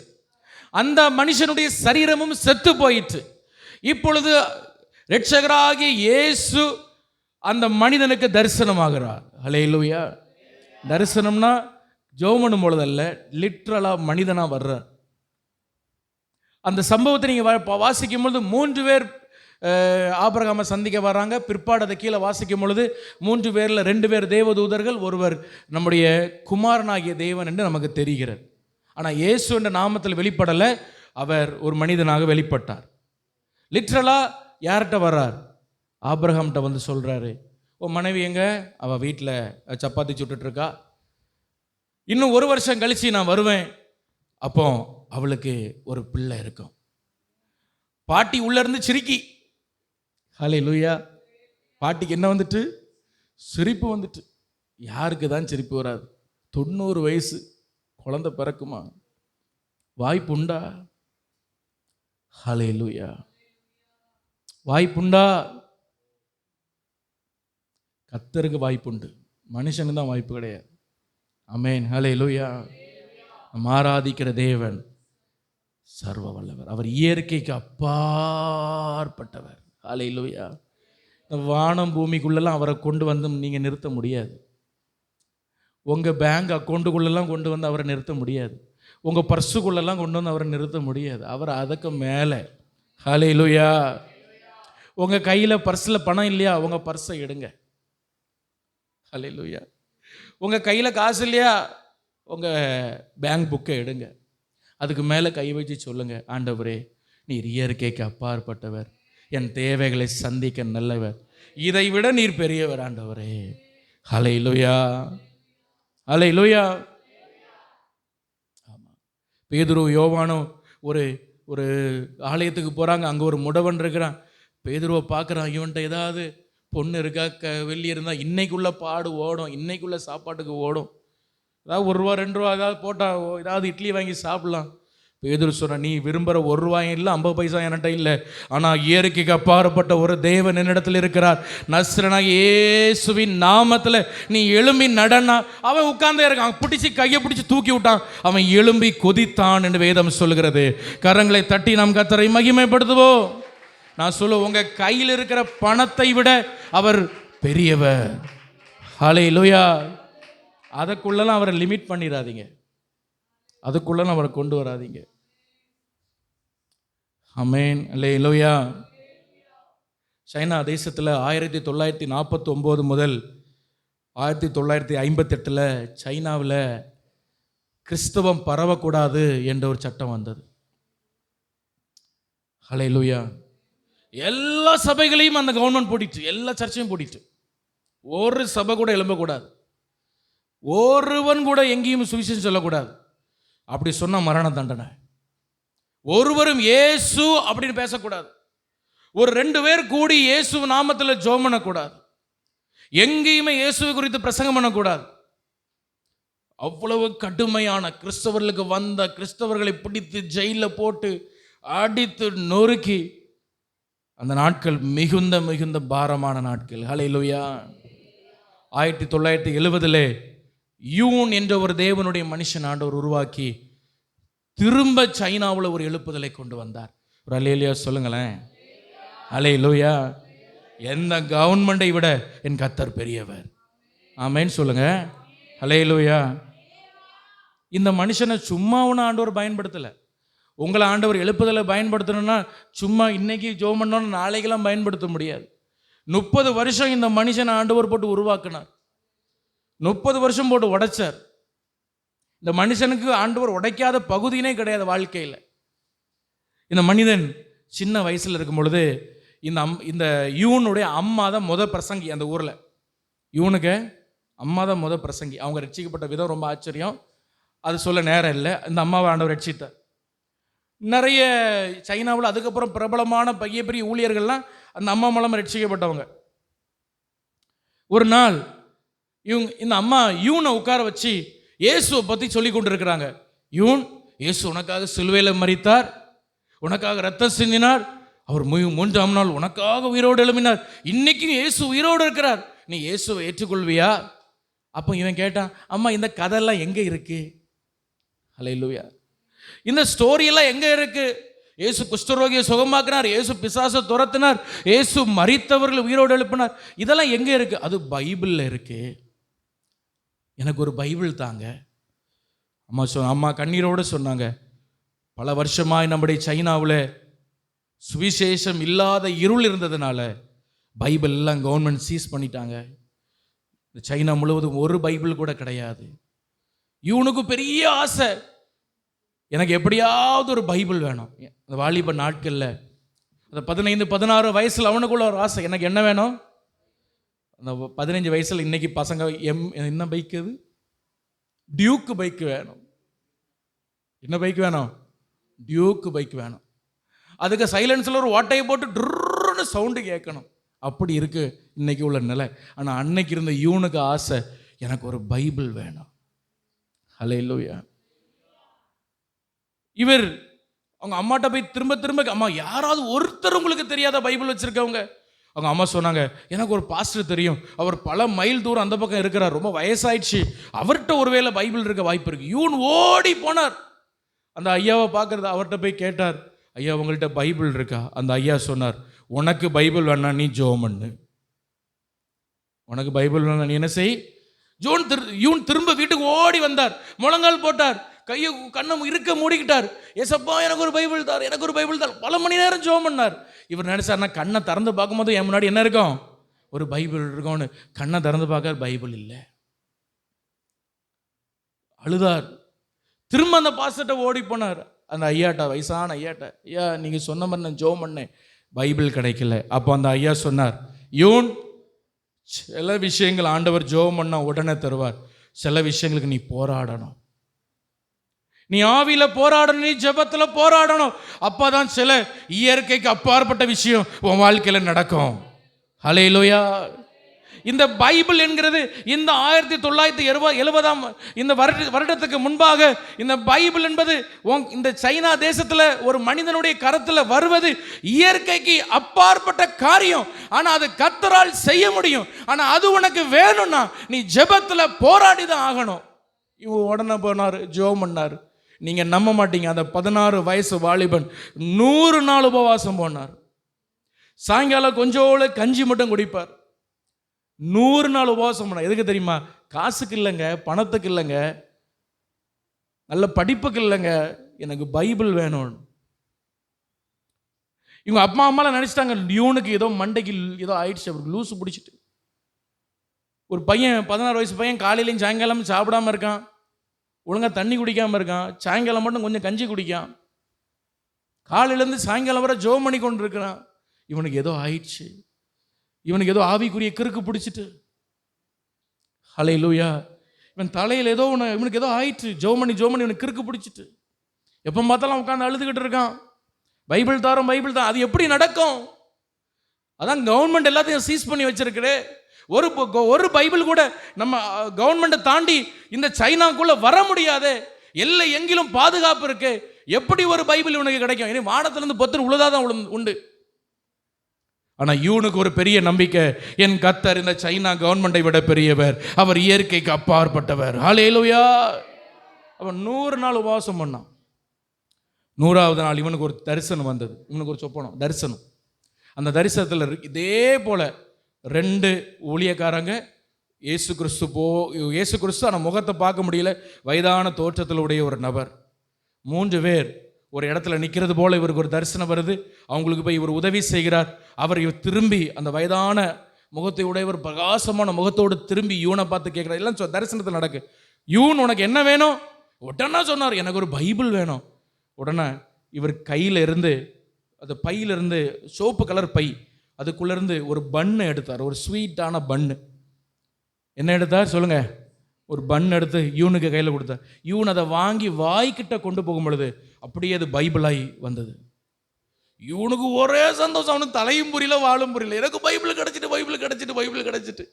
அந்த மனுஷனுடைய சரீரமும் செத்து போயிற்று. இப்பொழுது இரட்சகராகிய இயேசு அந்த மனிதனுக்கு தரிசனமாகிறார். ஹல்லேலூயா. தரிசனம்னா ஜோமனும் பொழுதல்ல, லிட்ரலாக மனிதனாக வர்றார். அந்த சம்பவத்தை நீங்கள் வாசிக்கும் பொழுது 3 பேர் ஆபிரகாமை சந்திக்க வராங்க. பிற்பாடு அதை கீழே வாசிக்கும் பொழுது 3 பேரில் 2 பேர் தேவதூதர்கள், ஒருவர் நம்முடைய குமாரனாகிய தேவன் என்று நமக்கு தெரிகிறது. ஆனால் இயேசு என்ற நாமத்தில் வெளிப்படலை, அவர் ஒரு மனிதனாக வெளிப்பட்டார். லிட்ரலாக யார்கிட்ட வர்றார்? ஆபிரகாம்கிட்ட வந்து சொல்கிறாரு, ஓ மனைவி எங்க? அவள் வீட்டில் சப்பாத்தி சுட்டுட்ருக்கா, இன்னும் 1 வருஷம் கழித்து நான் வருவேன், அப்போ அவளுக்கு ஒரு பிள்ளை இருக்கும். பாட்டி உள்ளேருந்து சிரிக்கி. ஹல்லேலூயா. பாட்டிக்கு என்ன வந்துட்டு? சிரிப்பு வந்துட்டு. யாருக்கு தான் சிரிப்பு வராது? 90 வயசு, குழந்தை பிறக்குமா? வாய்ப்புண்டா? ஹல்லேலூயா. வாய்ப்புண்டா? கர்த்தருக்கு வாய்ப்புண்டு, மனுஷனுக்கு தான் வாய்ப்பு கிடையாது. ஆமென். ஹல்லேலூயா. நம்ம ஆராதிக்கிற தேவன் சர்வ வல்லவர். அவர் இயற்கைக்கு அப்பாற்பட்டவர். ஹல்லேலூயா. வானம் பூமிக்குள்ளெல்லாம் அவரை கொண்டு வந்து நீங்கள் நிறுத்த முடியாது. உங்கள் பேங்க் அக்கௌண்ட்டுக்குள்ளெல்லாம் கொண்டு வந்து அவரை நிறுத்த முடியாது. உங்கள் பர்ஸுக்குள்ளெல்லாம் கொண்டு வந்து அவரை நிறுத்த முடியாது. அவர் அதுக்கு மேலே. ஹல்லேலூயா. உங்கள் கையில் பர்ஸில் பணம் இல்லையா? உங்கள் பர்ஸை எடுங்க. ஹல்லேலூயா. உங்கள் கையில் காசு இல்லையா? உங்கள் பேங்க் புக்கை எடுங்க. அதுக்கு மேலே கை வச்சு சொல்லுங்கள், ஆண்டவரே நீர் இயற்கைக்கு அப்பாற்பட்டவர், என் தேவைகளை சந்திக்க நல்லவர், இதை விட நீர் பெரியவர் ஆண்டவரே. ஹல்லேலூயா. ஹல்லேலூயா. ஆமாம். பேதுரு யோவானும் ஒரு ஒரு ஆலயத்துக்கு போகிறாங்க. அங்கே ஒரு முடவன் இருக்கிறான். பேதுருவை பார்க்குறான். இவன்கிட்ட ஏதாவது பொண்ணு இருக்கா, வெள்ளி இருந்தால் இன்னைக்குள்ள பாடு ஓடும், இன்னைக்குள்ள சாப்பாட்டுக்கு ஓடும். ஏதாவது 1 ரூபா 2 ரூபா ஏதாவது போட்டால் ஏதாவது இட்லி வாங்கி சாப்பிட்லாம். பேதுரு சொன்ன, நீ விரும்புகிற 1 ரூபாயும் இல்லை, 50 பைசா என்கிட்ட இல்லை, ஆனால் இயற்கைக்கு அப்பாற்பட்ட ஒரு தேவன் என்னிடத்தில் இருக்கிறார். நஸ்ரனாகிய இயேசுவின் நாமத்தில் நீ எழும்பி நடனா. அவன் உட்கார்ந்தே இருக்கான். பிடிச்சி கையை பிடிச்சி தூக்கி விட்டான். அவன் எழும்பி கொதித்தான் என்று வேதம் சொல்கிறது. கரங்களை தட்டி நாம் கர்த்தரை மகிமைப்படுத்துவோம். நான் சொல்லுவேன், உங்கள் கையில் இருக்கிற பணத்தை விட அவர் பெரியவர். ஹல்லேலூயா. அதுக்குள்ளெல்லாம் அவரை லிமிட் பண்ணிடாதீங்க, அதுக்குள்ளெல்லாம் அவரை கொண்டு வராதீங்க. ஆமென். ஹல்லேலூயா. சைனா தேசத்தில் 1949 முதல் 1958 சைனாவில் கிறிஸ்தவம் பரவக்கூடாது என்ற ஒரு சட்டம் வந்தது. ஹல்லேலூயா. எல்லா சபைகளையும் அந்த கவர்மெண்ட் போட்டிட்டு, எல்லா சர்ச்சையும் போட்டிட்டு, ஒரு சபை கூட எழும்பக்கூடாது, ஒருவன் கூட எங்கேயும் சுவிசேஷம் சொல்லக்கூடாது. அப்படி சொன்ன மரண தண்டனை. ஒருவரும் இயேசு அப்படின்னு பேசக்கூடாது. ஒரு 2 பேர் கூடி இயேசு நாமத்தில் ஜெபம் பண்ணக்கூடாது. எங்கேயுமே இயேசுவை குறித்து பிரசங்கம் பண்ணக்கூடாது. அவ்வளவு கடுமையான கிறிஸ்தவர்களுக்கு வந்த கிறிஸ்தவர்களை பிடித்து ஜெயிலில் போட்டு அடித்து நொறுக்கி அந்த நாட்கள் மிகுந்த மிகுந்த பாரமான நாட்கள். ஹல்லேலூயா. 1970 யூன் என்ற ஒரு தேவனுடைய மனுஷன் ஆண்டவர் உருவாக்கி திரும்ப சைனாவில் ஒரு எழுப்புதலை கொண்டு வந்தார். ஒரு அல்லேலூயா சொல்லுங்களேன். ஹல்லேலூயா. எந்த கவர்மெண்டை விட என் கர்த்தர் பெரியவர். ஆமென் சொல்லுங்க. ஹல்லேலூயா. இந்த மனுஷனை சும்மா ஒன்று ஆண்டவர் பயன்படுத்தலை. உங்களை ஆண்டவர் எழுப்புதலை பயன்படுத்தணும்னா சும்மா இன்னைக்கு ஜெபம் பண்ணோன்னு நாளைக்கெல்லாம் பயன்படுத்த முடியாது. 30 வருஷம் இந்த மனுஷனை ஆண்டவர் போட்டு உருவாக்கினார். 30 வருஷம் போட்டு உடைச்சார். இந்த மனுஷனுக்கு ஆண்டவர் உடைக்காத பகுதியினே கிடையாது வாழ்க்கையில். இந்த மனிதன் சின்ன வயசில் இருக்கும் பொழுது இந்த யூனுடைய அம்மா தான் பிரசங்கி. அந்த ஊரில் யூனுக்கு அம்மா தான் பிரசங்கி. அவங்க ரட்சிக்கப்பட்ட விதம் ரொம்ப ஆச்சரியம். அது சொல்ல நேரம் இல்லை. இந்த அம்மாவை ஆண்டவர் ரட்சித்தார். நிறைய சைனாவில் அதுக்கப்புறம் பிரபலமான பெரிய ஊழியர்கள்லாம் அந்த அம்மா மூலமாக ரட்சிக்கப்பட்டவங்க. ஒரு நாள் இந்த அம்மா யூனை உட்கார வச்சு இயேசுவை பற்றி சொல்லி கொண்டு இருக்கிறாங்க. யூன், இயேசு உனக்காக சிலுவையில் மரித்தார், உனக்காக ரத்தம் சிந்தினார், அவர் 3ஆம் நாள் உனக்காக உயிரோடு எழுப்பினார், இன்னைக்கும் இயேசு உயிரோடு இருக்கிறார், நீ இயேசுவை ஏற்றுக்கொள்வியா? அப்போ இவன் கேட்டான், அம்மா இந்த கதையெல்லாம் எங்கே இருக்கு? ஹல்லேலூயா. இந்த ஸ்டோரியெல்லாம் எங்கே இருக்கு? இயேசு குஷ்டரோகியை சுகமாக்கினார், இயேசு பிசாசை துரத்தினார், இயேசு மரித்தவர்கள் உயிரோடு எழுப்பினார், இதெல்லாம் எங்கே இருக்கு? அது பைபிளில் இருக்கு. எனக்கு ஒரு பைபிள் தாங்க. அம்மா கண்ணீரோடு சொன்னாங்க. பல வருஷமாய் நம்முடைய சைனாவில் சுவிசேஷம் இல்லாத இருள் இருந்ததுனால பைபிள் எல்லாம் கவர்மெண்ட் சீஸ் பண்ணிட்டாங்க. இந்த சைனா முழுவதும் ஒரு பைபிள் கூட கிடையாது. இவனுக்கு பெரிய ஆசை, எனக்கு எப்படியாவது ஒரு பைபிள் வேணும். அந்த வாலிப நாட்களில் அந்த 15-16 வயசில் அவனுக்குள்ள ஒரு ஆசை, எனக்கு என்ன வேணும்? அந்த 15 வயசில் இன்னைக்கு பசங்க என்ன பைக்கு? அது டியூக்கு பைக் வேணும். என்ன பைக் வேணும்? டியூக்கு பைக் வேணும். அதுக்கு சைலன்ஸில் ஒரு ஓட்டையை போட்டு ட்ருன்னு சவுண்டு கேட்கணும். அப்படி இருக்கு இன்னைக்கு உள்ள நிலை. ஆனால் அன்னைக்கு இருந்த யூனுக்கு ஆசை, எனக்கு ஒரு பைபிள் வேணும். ஹல்லேலூயா. இவர் அவங்க அம்மாட்ட போய் திரும்ப அம்மா யாராவது ஒருத்தர் உங்களுக்கு தெரியாத பைபிள் வச்சிருக்கவங்க? அவங்க அம்மா சொன்னாங்க, எனக்கு ஒரு பாஸ்டர் தெரியும், அவர் பல மைல் தூரம் அந்த பக்கம் இருக்கிறார், ரொம்ப வயசாயிடுச்சு, அவர்கிட்ட ஒருவேளை பைபிள் இருக்க வாய்ப்பு இருக்கு. யூன் ஓடி போனார், அந்த ஐயாவை பார்க்கறது. அவர்கிட்ட போய் கேட்டார், ஐயா உங்கள்கிட்ட பைபிள் இருக்கா? அந்த ஐயா சொன்னார், உனக்கு பைபிள் வேணா நீ ஜெபம் பண்ணு. உனக்கு பைபிள் வேணா நீ என்ன செய்? யூன் திரும்ப வீட்டுக்கு ஓடி வந்தார், முழங்கால் போட்டார், கையை கண்ணை இருக்க மூடிக்கிட்டார். ஏசப்பா எனக்கு ஒரு பைபிள் தார், எனக்கு ஒரு பைபிள் தார். பல மணி நேரம் ஜெபம் பண்ணார். இவர் நினைச்சார்னா கண்ணை திறந்து பார்க்கும்போது என் முன்னாடி என்ன இருக்கும்? ஒரு பைபிள் இருக்கும்னு. கண்ணை திறந்து பார்க்க பைபிள் இல்லை. அழுதார். திரும்ப அந்த பாஸ்டர்ட்ட ஓடி போனார், அந்த ஐயாட்ட, வயசான ஐயாட்ட, ஐயா நீங்கள் சொன்ன மாதிரி நான் ஜெபம் பண்ணேன், பைபிள் கிடைக்கல. அப்போ அந்த ஐயா சொன்னார், யூன், சில விஷயங்கள் ஆண்டவர் ஜெபம் பண்ண உடனே தருவார், சில விஷயங்களுக்கு நீ போராடணும். நீ ஆவியில போராடணும், நீ ஜெபத்துல போராடணும். அப்பதான் சில இயற்கைக்கு அப்பாற்பட்ட விஷயம் உன் வாழ்க்கையில நடக்கும். ஹல்லேலூயா. இந்த பைபிள் என்கிறது இந்த 1970 இந்த வருடத்துக்கு முன்பாக இந்த பைபிள் என்பது இந்த சைனா தேசத்தில் ஒரு மனிதனுடைய கரத்தில் வருவது இயற்கைக்கு அப்பாற்பட்ட காரியம். ஆனால் அது கர்த்தரால் செய்ய முடியும். ஆனால் அது உனக்கு வேணும்னா நீ ஜெபத்தில் போராடி தான் ஆகணும். இவ உடனே போனார், ஜெபம் பண்ணார். நீங்கள் நம்ப மாட்டீங்க, அந்த 16 வயசு வாலிபன் 100 நாள் உபவாசம் போனார். சாயங்காலம் கொஞ்சோடு கஞ்சி மட்டும் குடிப்பார். 100 நாள் உபவாசம் பண்ண. எதுக்கு தெரியுமா? காசுக்கு இல்லைங்க, பணத்துக்கு இல்லைங்க, நல்ல படிப்புக்கு இல்லைங்க, எனக்கு பைபிள் வேணும். இவங்க அப்பா அம்மாலாம் நினைச்சிட்டாங்க யூனுக்கு ஏதோ மண்டைக்கு ஏதோ ஆயிடுச்சு, அவருக்கு லூசு பிடிச்சிட்டு. ஒரு பையன் 16 வயசு பையன் காலையிலையும் சாயங்காலமும் சாப்பிடாம இருக்கான், ஒழுங்காக தண்ணி குடிக்காமல் இருக்கான், சாயங்காலம் மட்டும் கொஞ்சம் கஞ்சி குடிக்கான், காலையிலேருந்து சாயங்காலம் வரை ஜெபம் பண்ணி கொண்டு இருக்கிறான். இவனுக்கு ஏதோ ஆயிடுச்சு, இவனுக்கு ஏதோ ஆவிக்குரிய கிறுக்கு பிடிச்சிட்டு. ஹல்லேலூயா. இவன் தலையில் ஏதோ ஒன்று, இவனுக்கு ஏதோ ஆயிடுச்சு, ஜெபம் பண்ணி இவனுக்கு கிறுக்கு பிடிச்சிட்டு எப்போ பார்த்தாலும் உட்காந்து அழுதுகிட்டு இருக்கான். பைபிள் தாரம், பைபிள் தான். அது எப்படி நடக்கும்? அதான் கவர்மெண்ட் எல்லாத்தையும் சீஸ் பண்ணி வச்சிருக்குது. ஒரு பைபிள் கூட நம்ம கவர்மெண்ட்டை தாண்டி இந்த சைனாக்குள்ள வர முடியாது. எல்லை எங்கிலும் பாதுகாப்பு இருக்கு. எப்படி ஒரு பைபிள் இவனுக்கு கிடைக்கும்? இனி வானத்திலிருந்து பொத்துன்னு உழுதாதான் உண்டு. ஆனால் இவனுக்கு ஒரு பெரிய நம்பிக்கை, என் கர்த்தர் இந்த சைனா கவர்மெண்டை விட பெரியவர், அவர் இயற்கைக்கு அப்பாற்பட்டவர். ஹல்லேலூயா. அவன் 100 நாள் உபவாசம் பண்ணான். 100வது நாள் இவனுக்கு ஒரு தரிசனம் வந்தது. இவனுக்கு ஒரு சொப்பனம், தரிசனம். அந்த தரிசனத்தில் இதே போல் 2 ஊழியக்காரங்க, இயேசு கிறிஸ்து ஆனால் முகத்தை பார்க்க முடியல, வயதான தோற்றத்தில் உடைய ஒரு நபர். 3 பேர் ஒரு இடத்துல நிற்கிறது போல் இவருக்கு ஒரு தரிசனம் வருது. அவங்களுக்கு போய் இவர் உதவி செய்கிறார். இவர் திரும்பி அந்த வயதான முகத்தை உடையவர் பிரகாசமான முகத்தோடு திரும்பி யூனை பார்த்து கேட்குறார். எல்லாம் தரிசனத்தில் நடக்கு. யூன் உனக்கு என்ன வேணும்? உடனே சொன்னார், எனக்கு ஒரு பைபிள் வேணும். உடனே இவர் கையில் இருந்து அந்த பையிலிருந்து சோப்பு கலர் பை, அதுக்குள்ளேருந்து ஒரு பன்னு எடுத்தார், ஒரு ஸ்வீட்டான பன்னு. என்ன எடுத்தார் சொல்லுங்க? ஒரு பன் எடுத்து யூனுக்கு கையில் கொடுத்தார். யூன் அதை வாங்கி வாய்க்கிட்ட கொண்டு போகும் பொழுது அப்படியே அது பைபிளாய் வந்தது. இவனுக்கு ஒரே சந்தோஷம், அவனுக்கு தலையும் புரியல வாழும் புரியல. எனக்கு பைபிள் கிடச்சிட்டு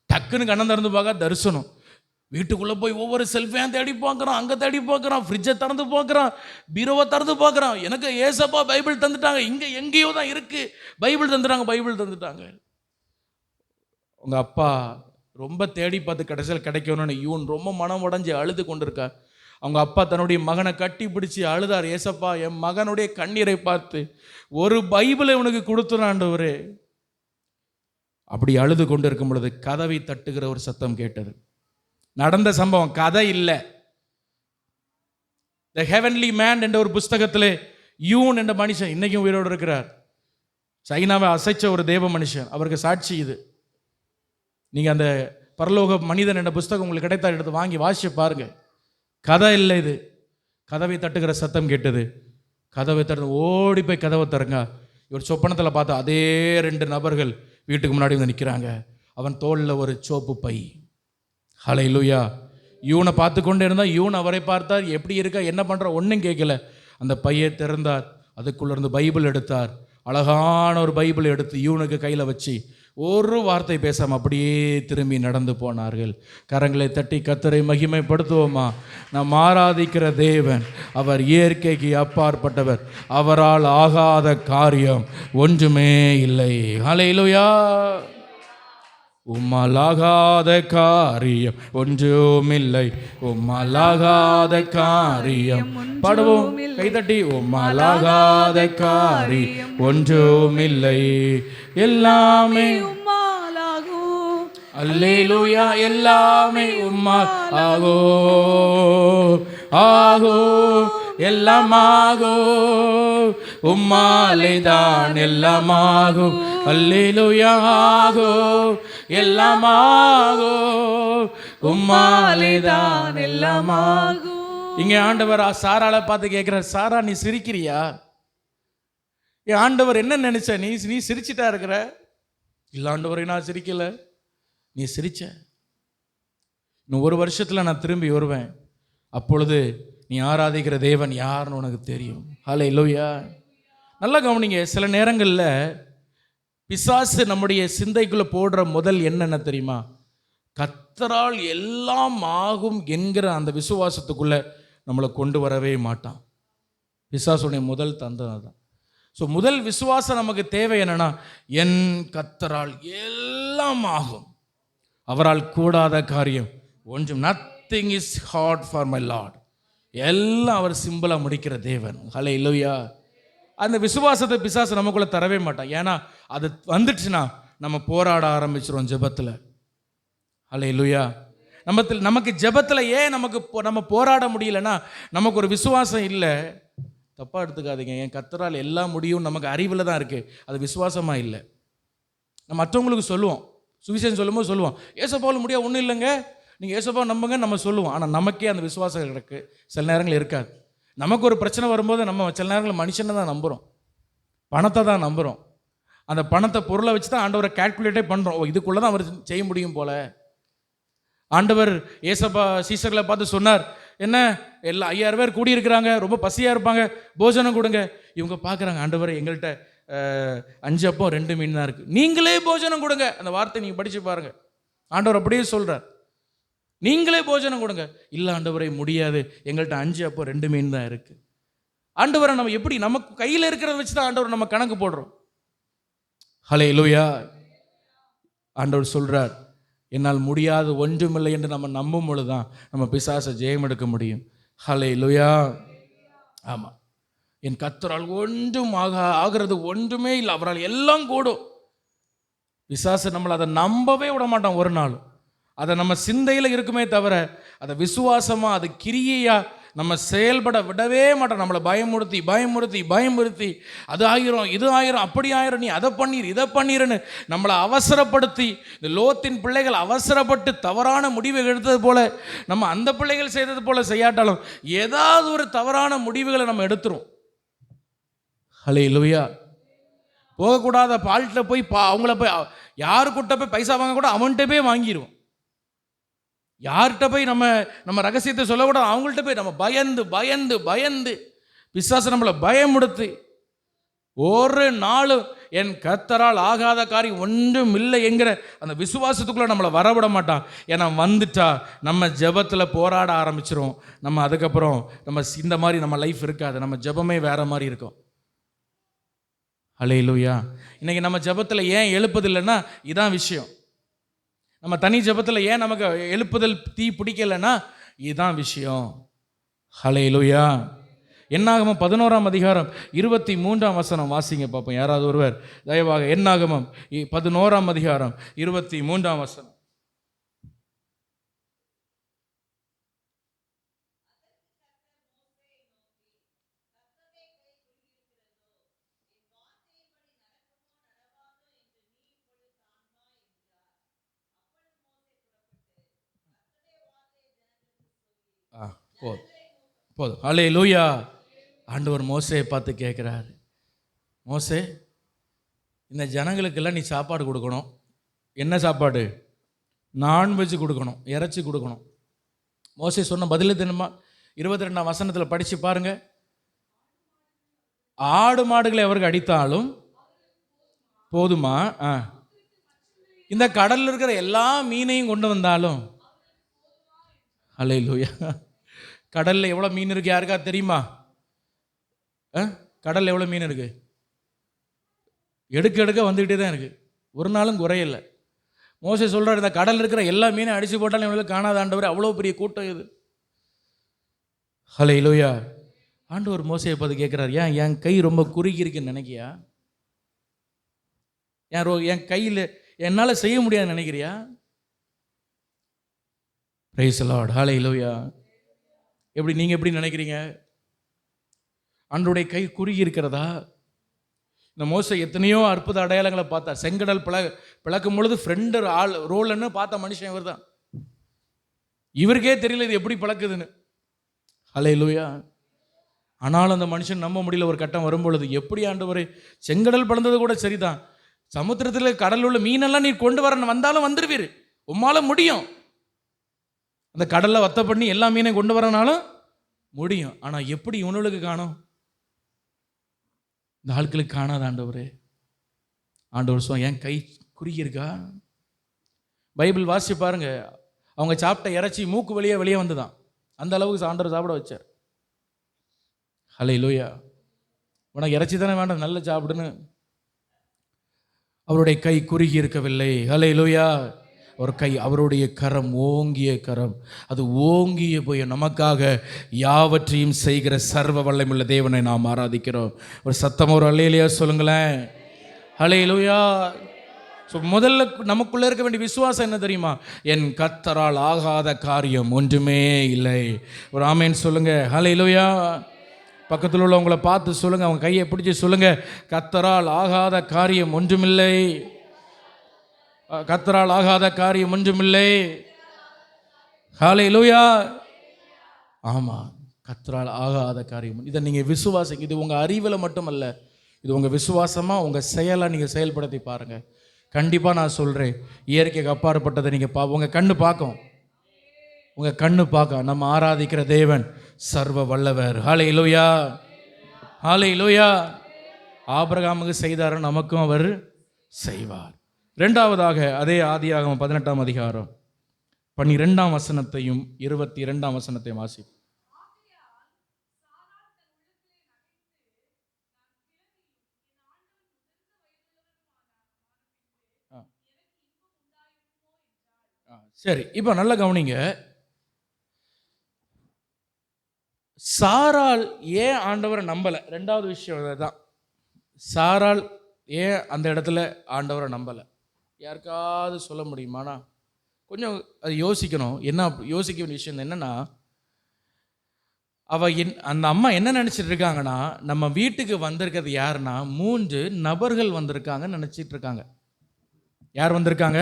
டக்குன்னு கண்ணம் திறந்து பார்க்க தரிசனம். வீட்டுக்குள்ளே போய் ஒவ்வொரு செல்ஃபையும் தேடி பார்க்குறான், அங்கே தேடி பார்க்குறான், ஃப்ரிட்ஜை திறந்து பார்க்குறான், பீரோவை திறந்து பார்க்குறான். எனக்கு ஏசப்பா பைபிள் தந்துட்டாங்க, இங்கே எங்கேயோ தான் இருக்குது, பைபிள் தந்துட்டாங்க. உங்கள் அப்பா ரொம்ப தேடி பார்த்து கடைசியில் கிடைக்கணும்னு யூன் ரொம்ப மனம் உடஞ்சி அழுது கொண்டிருக்கா. அவங்க அப்பா தன்னுடைய மகனை கட்டி பிடிச்சி அழுதார். ஏசப்பா, என் மகனுடைய கண்ணீரை பார்த்து ஒரு பைபிளை உனக்கு கொடுத்துறாண்டவரே. அப்படி அழுது கொண்டு இருக்கும் பொழுது கதவை தட்டுகிற ஒரு சத்தம் கேட்டது. நடந்த சம்பவம், கதை இல்லை. த ஹெவன்லி மேன் என்ற ஒரு புஸ்தகத்திலே யூன் என்ற மனுஷன் இன்னைக்கும் உயிரோடு இருக்கிறார். சைனாவை அசைச்ச ஒரு தேவ மனுஷன், அவருக்கு சாட்சி இது. நீங்கள் அந்த பரலோக மனிதன் என்ற புஸ்தகம் உங்களுக்கு கிடைத்தால் எடுத்து வாங்கி வாசிச்சு பாருங்க. கதை இல்லை இது. கதவை தட்டுகிற சத்தம் கேட்டது. கதவை திறந்து ஓடி போய் கதவை திறங்க. இவர் சொப்பனத்தில் பார்த்தா அதே 2 நபர்கள் வீட்டுக்கு முன்னாடி வந்து நிற்கிறாங்க. அவன் தோளில் ஒரு சோப்பு பை. ஹல்லேலூயா. யூனை பார்த்து கொண்டே இருந்தால் யூன் அவரை பார்த்தார். எப்படி இருக்கா, என்ன பண்ணுற, ஒன்றும் கேட்கல. அந்த பையை திறந்தார், அதுக்குள்ளே இருந்து பைபிள் எடுத்தார். அழகான ஒரு பைபிள் எடுத்து யூனுக்கு கையில் வச்சு ஒரு வார்த்தை பேசாமல் அப்படியே திரும்பி நடந்து போனார்கள். கரங்களை தட்டி கர்த்தரை மகிமைப்படுத்துவோமா? நாம் ஆராதிக்கிற தேவன் அவர் இயற்கைக்கு அப்பாற்பட்டவர். அவரால் ஆகாத காரியம் ஒன்றுமே இல்லை. ஹல்லேலூயா. உம்மாலாகாத காரியம் ஒன்றுமில்லை, உம்மாலாகாத காரியம். பாடுவோம் கைதட்டி. உம்மாலாகாத காரியம் ஒன்றுமில்லை, எல்லாமே உம்மாலாகும். அல்லேலூயா. எல்லாமே உம்மால் ஆகோ எல்லாமாகோ, உம்மாலே தான் எல்லாமாகும். அல்லேலூயா. ஆகோ எல்லாமாகோ, உம்மாலே தான் எல்லாமாகும். இங்கே ஆண்டவர் சாராளை பார்த்து கேட்கிறார், சாரா நீ சிரிக்கிறியா? என் ஆண்டவர் என்ன நினைச்ச? நீ சிரிச்சிட்டா இருக்கிற? இல்லை ஆண்டவரை, நான் சிரிக்கல. நீ சிரிச்ச. இன்னும் 1 வருஷத்துல நான் திரும்பி வருவேன். அப்பொழுது நீ ஆராதிக்கிற தேவன் யாருன்னு உனக்கு தெரியும். ஹல்லேலூயா. நல்லா கவனிங்க. சில நேரங்களில் பிசாசு நம்முடைய சிந்தைக்குள்ளே போடுற முதல் என்னென்ன தெரியுமா? கர்த்தரால் எல்லாம் ஆகும் என்கிற அந்த விசுவாசத்துக்குள்ளே நம்மளை கொண்டு வரவே மாட்டான். பிசாசுடைய முதல் தந்திரம் தான். ஸோ முதல் விசுவாசம் நமக்கு தேவை என்னன்னா, என் கர்த்தரால் எல்லாம் ஆகும், அவரால் கூடாத காரியம் ஒன்றும், nothing is hard for my Lord. எல்லாம் அவர் சிம்பிளாக முடிக்கிற தேவன். ஹல்லேலூயா. அந்த விசுவாசத்தை பிசாசு நமக்குள்ளே தரவே மாட்டான். ஏன்னா அது வந்துடுச்சுன்னா நம்ம போராட ஆரம்பிச்சிடும் ஜெபத்தில். ஹல்லேலூயா. நமக்கு ஜெபத்தில் ஏன் நம்ம போராட முடியலன்னா, நமக்கு ஒரு விசுவாசம் இல்லை. தப்பாக எடுத்துக்காதீங்க. என் கர்த்தரால் எல்லாம் முடியும் நமக்கு அறிவில் தான் இருக்குது, அது விசுவாசமாக இல்லை. நம்ம மற்றவங்களுக்கு சொல்லுவோம், சுவிசேஷம் சொல்லும்போது சொல்லுவோம், ஏசப்பாவில் முடியாது, ஒன்றும் இல்லைங்க, நீங்கள் ஏசப்பா நம்புங்க நம்ம சொல்லுவோம். ஆனால் நமக்கே அந்த விசுவாசம் இருக்குது சில நேரங்கள் இருக்காது. நமக்கு ஒரு பிரச்சனை வரும்போது நம்ம சில நேரங்களில் மனுஷனை தான் நம்புகிறோம், பணத்தை தான் நம்புகிறோம். அந்த பணத்தை பொருளை வச்சு தான் ஆண்டவரை கால்குலேட்டே பண்ணுறோம். ஓ, இதுக்குள்ளே தான் அவர் செய்ய முடியும் போல். ஆண்டவர் ஏசப்பா சீசர்களை பார்த்து சொன்னார், என்ன எல்லாம் 5000 பேர் கூடியிருக்கிறாங்க, ரொம்ப பசியாக இருப்பாங்க, போஜனம் கொடுங்க. இவங்க பார்க்குறாங்க, ஆண்டவர் எங்கள்கிட்ட 5 அப்பம் 2 மீன் தான் இருக்குது, நீங்களே போஜனம் கொடுங்க. அந்த வார்த்தை நீங்கள் படித்து பாருங்கள். ஆண்டவர் அப்படியே சொல்கிறார், நீங்களே போஜனம் கொடுங்க. இல்லை ஆண்டவரை முடியாது, எங்கள்கிட்ட 5 அப்பம் 2 மீன் தான் இருக்குது. ஆண்டவரை நம்ம எப்படி, நமக்கு கையில் இருக்கிறத வச்சு தான் ஆண்டவர் நம்ம கணக்கு போடுறோம். ஹல்லேலூயா. ஆண்டவர் சொல்கிறார், என்னால் முடியாது ஒன்றுமில்லை என்று நம்ம நம்பும் பொழுது தான் நம்ம பிசாசை ஜெயம் எடுக்க முடியும். ஹல்லேலூயா. ஆமாம். என் கர்த்தரால் ஒன்றும் ஆகிறது ஒன்றுமே இல்லை, அவரால் எல்லாம் கூடும். பிசாசு நம்மளை அதை நம்பவே விட மாட்டான் ஒரு நாள். அதை நம்ம சிந்தையில் இருக்குமே தவிர அதை விசுவாசமாக அது கிரியையா நம்ம செயல்பட விடவே மாட்டோம். நம்மளை பயமுறுத்தி பயமுறுத்தி பயமுறுத்தி அது ஆயிரும் இது ஆயிரும் அப்படி ஆயிரும், நீ அதை பண்ணிரு இதை பண்ணிருன்னு நம்மளை அவசரப்படுத்தி, இந்த லோத்தின் பிள்ளைகள் அவசரப்பட்டு தவறான முடிவை எடுத்தது போல நம்ம அந்த பிள்ளைகள் செய்தது போல செய்யாட்டாலும் ஏதாவது ஒரு தவறான முடிவுகளை நம்ம எடுத்துரும். ஹல்லேலூயா. போகக்கூடாத பால்கிட்ட போய் அவங்கள போய் யாருக்கிட்ட போய் பைசா வாங்க கூட அவன்கிட்ட போய் வாங்கிடுவோம். யார்கிட்ட போய் நம்ம ரகசியத்தை சொல்லக்கூடாது, அவங்கள்ட்ட போய் நம்ம பயந்து பயந்து பயந்து பிசாசு நம்மளை பயமுடுத்தி ஒரு நாளும் என் கர்த்தரால் ஆகாத காரியம் ஒன்றும் இல்லை என்கிற அந்த விசுவாசத்துக்குள்ளே நம்மளை வரவிட மாட்டான். ஏன்னா வந்துட்டா நம்ம ஜெபத்தில் போராட ஆரம்பிச்சிரும். நம்ம அதுக்கப்புறம் நம்ம இந்த மாதிரி நம்ம லைஃப் இருக்காது, நம்ம ஜெபமே வேற மாதிரி இருக்கும். ஹல்லேலூயா. இன்னைக்கு நம்ம ஜெபத்தில் ஏன் எழுப்பதில்லைன்னா இதான் விஷயம். நம்ம தனி ஜெபத்தில் ஏன் நமக்கு எழுப்புதல் தீ பிடிக்கலைன்னா இதுதான் விஷயம். ஹல்லேலூயா. என்னாகமம் 11ஆம் அதிகாரம் 23ஆம் வசனம் வாசிங்க பார்ப்போம். யாராவது ஒருவர் தயவாக என்னாகமம் 11ஆம் அதிகாரம் 23ஆம் வசனம். போதும். ஹல்லேலூயா. ஆண்டவர் மோசேயை பார்த்து கேட்குறாரு, மோசே இந்த ஜனங்களுக்கெல்லாம் நீ சாப்பாடு கொடுக்கணும். என்ன சாப்பாடு? நான்வெஜ் கொடுக்கணும், இறைச்சி கொடுக்கணும். மோசே சொன்ன பதில் தினமா 22ஆம் வசனத்தில் படித்து பாருங்க. ஆடு மாடுகளை அவருக்கு அடித்தாலும் போதுமா? இந்த கடலில் இருக்கிற எல்லா மீனையும் கொண்டு வந்தாலும். ஹல்லேலூயா. கடலில் எவ்வளோ மீன் இருக்குது யாருக்கா தெரியுமா? கடலில் எவ்வளோ மீன் இருக்குது? எடுக்க வந்துக்கிட்டே தான் இருக்குது, ஒரு நாளும் குறையில்லை. மோசே சொல்கிறார், இந்த கடலில் இருக்கிற எல்லா மீனையும் அடித்து போட்டாலும் இவங்களுக்கு காணாத ஆண்டவர், அவ்வளோ பெரிய கூட்டம் இது. ஹல்லேலூயா. ஆண்டவர் மோசையை பார்த்து கேட்குறாரு, ஏன் என் கை ரொம்ப குறுகி இருக்குன்னு நினைக்கியா? என் கையில் என்னால் செய்ய முடியாதுன்னு நினைக்கிறியா? Praise the lord. ஹல்லேலூயா. நீங்கள் எப்படி நினைக்கிறீங்க? ஆண்டவருடைய கை குறுகி இருக்கிறதா? இந்த மோசே எத்தனையோ அற்புத அடையாளங்களை பார்த்தா. செங்கடல் பிளக்கும் பொழுது ஃப்ரெண்டு ரோல்னு பார்த்த மனுஷன் இவர் தான். இவருக்கே தெரியல இது எப்படி பிளக்குதுன்னு. ஹல்லேலூயா. ஆனாலும் அந்த மனுஷன் நம்ப முடியல. ஒரு கட்டம் வரும்பொழுது, எப்படி ஆண்டவரே, செங்கடல் பிளந்தது கூட சரிதான், சமுத்திரத்தில் கடலில் உள்ள மீனெல்லாம் நீ கொண்டு வர வந்தாலும் வந்துடுவீர், உம்மால முடியும். அந்த கடலில் வத்த பண்ணி எல்லா மீனையும் கொண்டு வரனாலும் முடியும். ஆனால் எப்படி இவனுக்கு காணும்? இந்த ஆட்களுக்கு காணாத ஆண்டவரே. ஆண்டவர் சொல், என் கை குறுகி இருக்கா? பைபிள் வாசிச்சு பாருங்க. அவங்க சாப்பிட்ட இறைச்சி மூக்கு வெளியே வந்துதான். அந்த அளவுக்கு ஆண்டவர் சாப்பிட வச்சார். ஹல்லேலூயா. உனக்கு இறைச்சி தானே வேண்டாம், நல்ல சாப்பிடுன்னு. அவருடைய கை குறுகி இருக்கவில்லை. ஹல்லேலூயா. ஒரு கை, அவருடைய கரம் ஓங்கிய கரம், அது ஓங்கிய போய் நமக்காக யாவற்றையும் செய்கிற சர்வ வல்லமையுள்ள தேவனை நாம் ஆராதிக்கிறோம். ஒரு சத்தம் ஒரு அல்லேலூயா சொல்லுங்களேன். ஹல்லேலூயா. ஸோ முதல்ல நமக்குள்ளே இருக்க வேண்டிய விசுவாசம் என்ன தெரியுமா? என் கர்த்தரால் ஆகாத காரியம் ஒன்றுமே இல்லை. ஒரு ஆமேன் சொல்லுங்க. ஹல்லேலூயா. பக்கத்தில் உள்ளவங்களை பார்த்து சொல்லுங்க, அவங்க கையை பிடிச்சி சொல்லுங்க, கர்த்தரால் ஆகாத காரியம் ஒன்றுமில்லை. கர்த்தரால் ஆகாத காரியம் ஒன்றுமில்லை. ஹல்லேலூயா. ஆமாம், கர்த்தரால் ஆகாத காரியம். இதை நீங்கள் விசுவாசிங்க. இது உங்கள் அறிவில் மட்டுமல்ல, இது உங்கள் விசுவாசமாக உங்கள் செயலாக நீங்கள் செயல்படுத்தி பாருங்கள். கண்டிப்பாக நான் சொல்கிறேன், இயற்கைக்கு அப்பாற்பட்டதை நீங்கள் உங்கள் கண்ணு பார்க்கும். உங்கள் கண்ணு பார்க்க நம்ம ஆராதிக்கிற தேவன் சர்வ வல்லவர். ஹல்லேலூயா. ஹல்லேலூயா. ஆபிரகாமுக்கு செய்தார், நமக்கும் அவர் செய்வார். இரண்டாவதாக அதே ஆதியாகமம் 18ஆம் அதிகாரம் 12ஆம் வசனத்தையும் 22ஆம் வசனத்தையும் வாசி. சரி, இப்போ நல்ல கவனிங்க. சாராள் ஏன் ஆண்டவரை நம்பலை? ரெண்டாவது விஷயம் அதுதான். சாராள் ஏன் அந்த இடத்துல ஆண்டவரை நம்பலை? யாருக்காவது சொல்ல முடியுமாண்ணா? கொஞ்சம் அது யோசிக்கணும். என்ன யோசிக்க வேண்டிய விஷயம் என்னென்னா, அந்த அம்மா என்ன நினச்சிட்டு இருக்காங்கன்னா, நம்ம வீட்டுக்கு வந்திருக்கிறது யாருன்னா 3 நபர்கள் வந்திருக்காங்கன்னு நினச்சிட்டு இருக்காங்க. யார் வந்திருக்காங்க?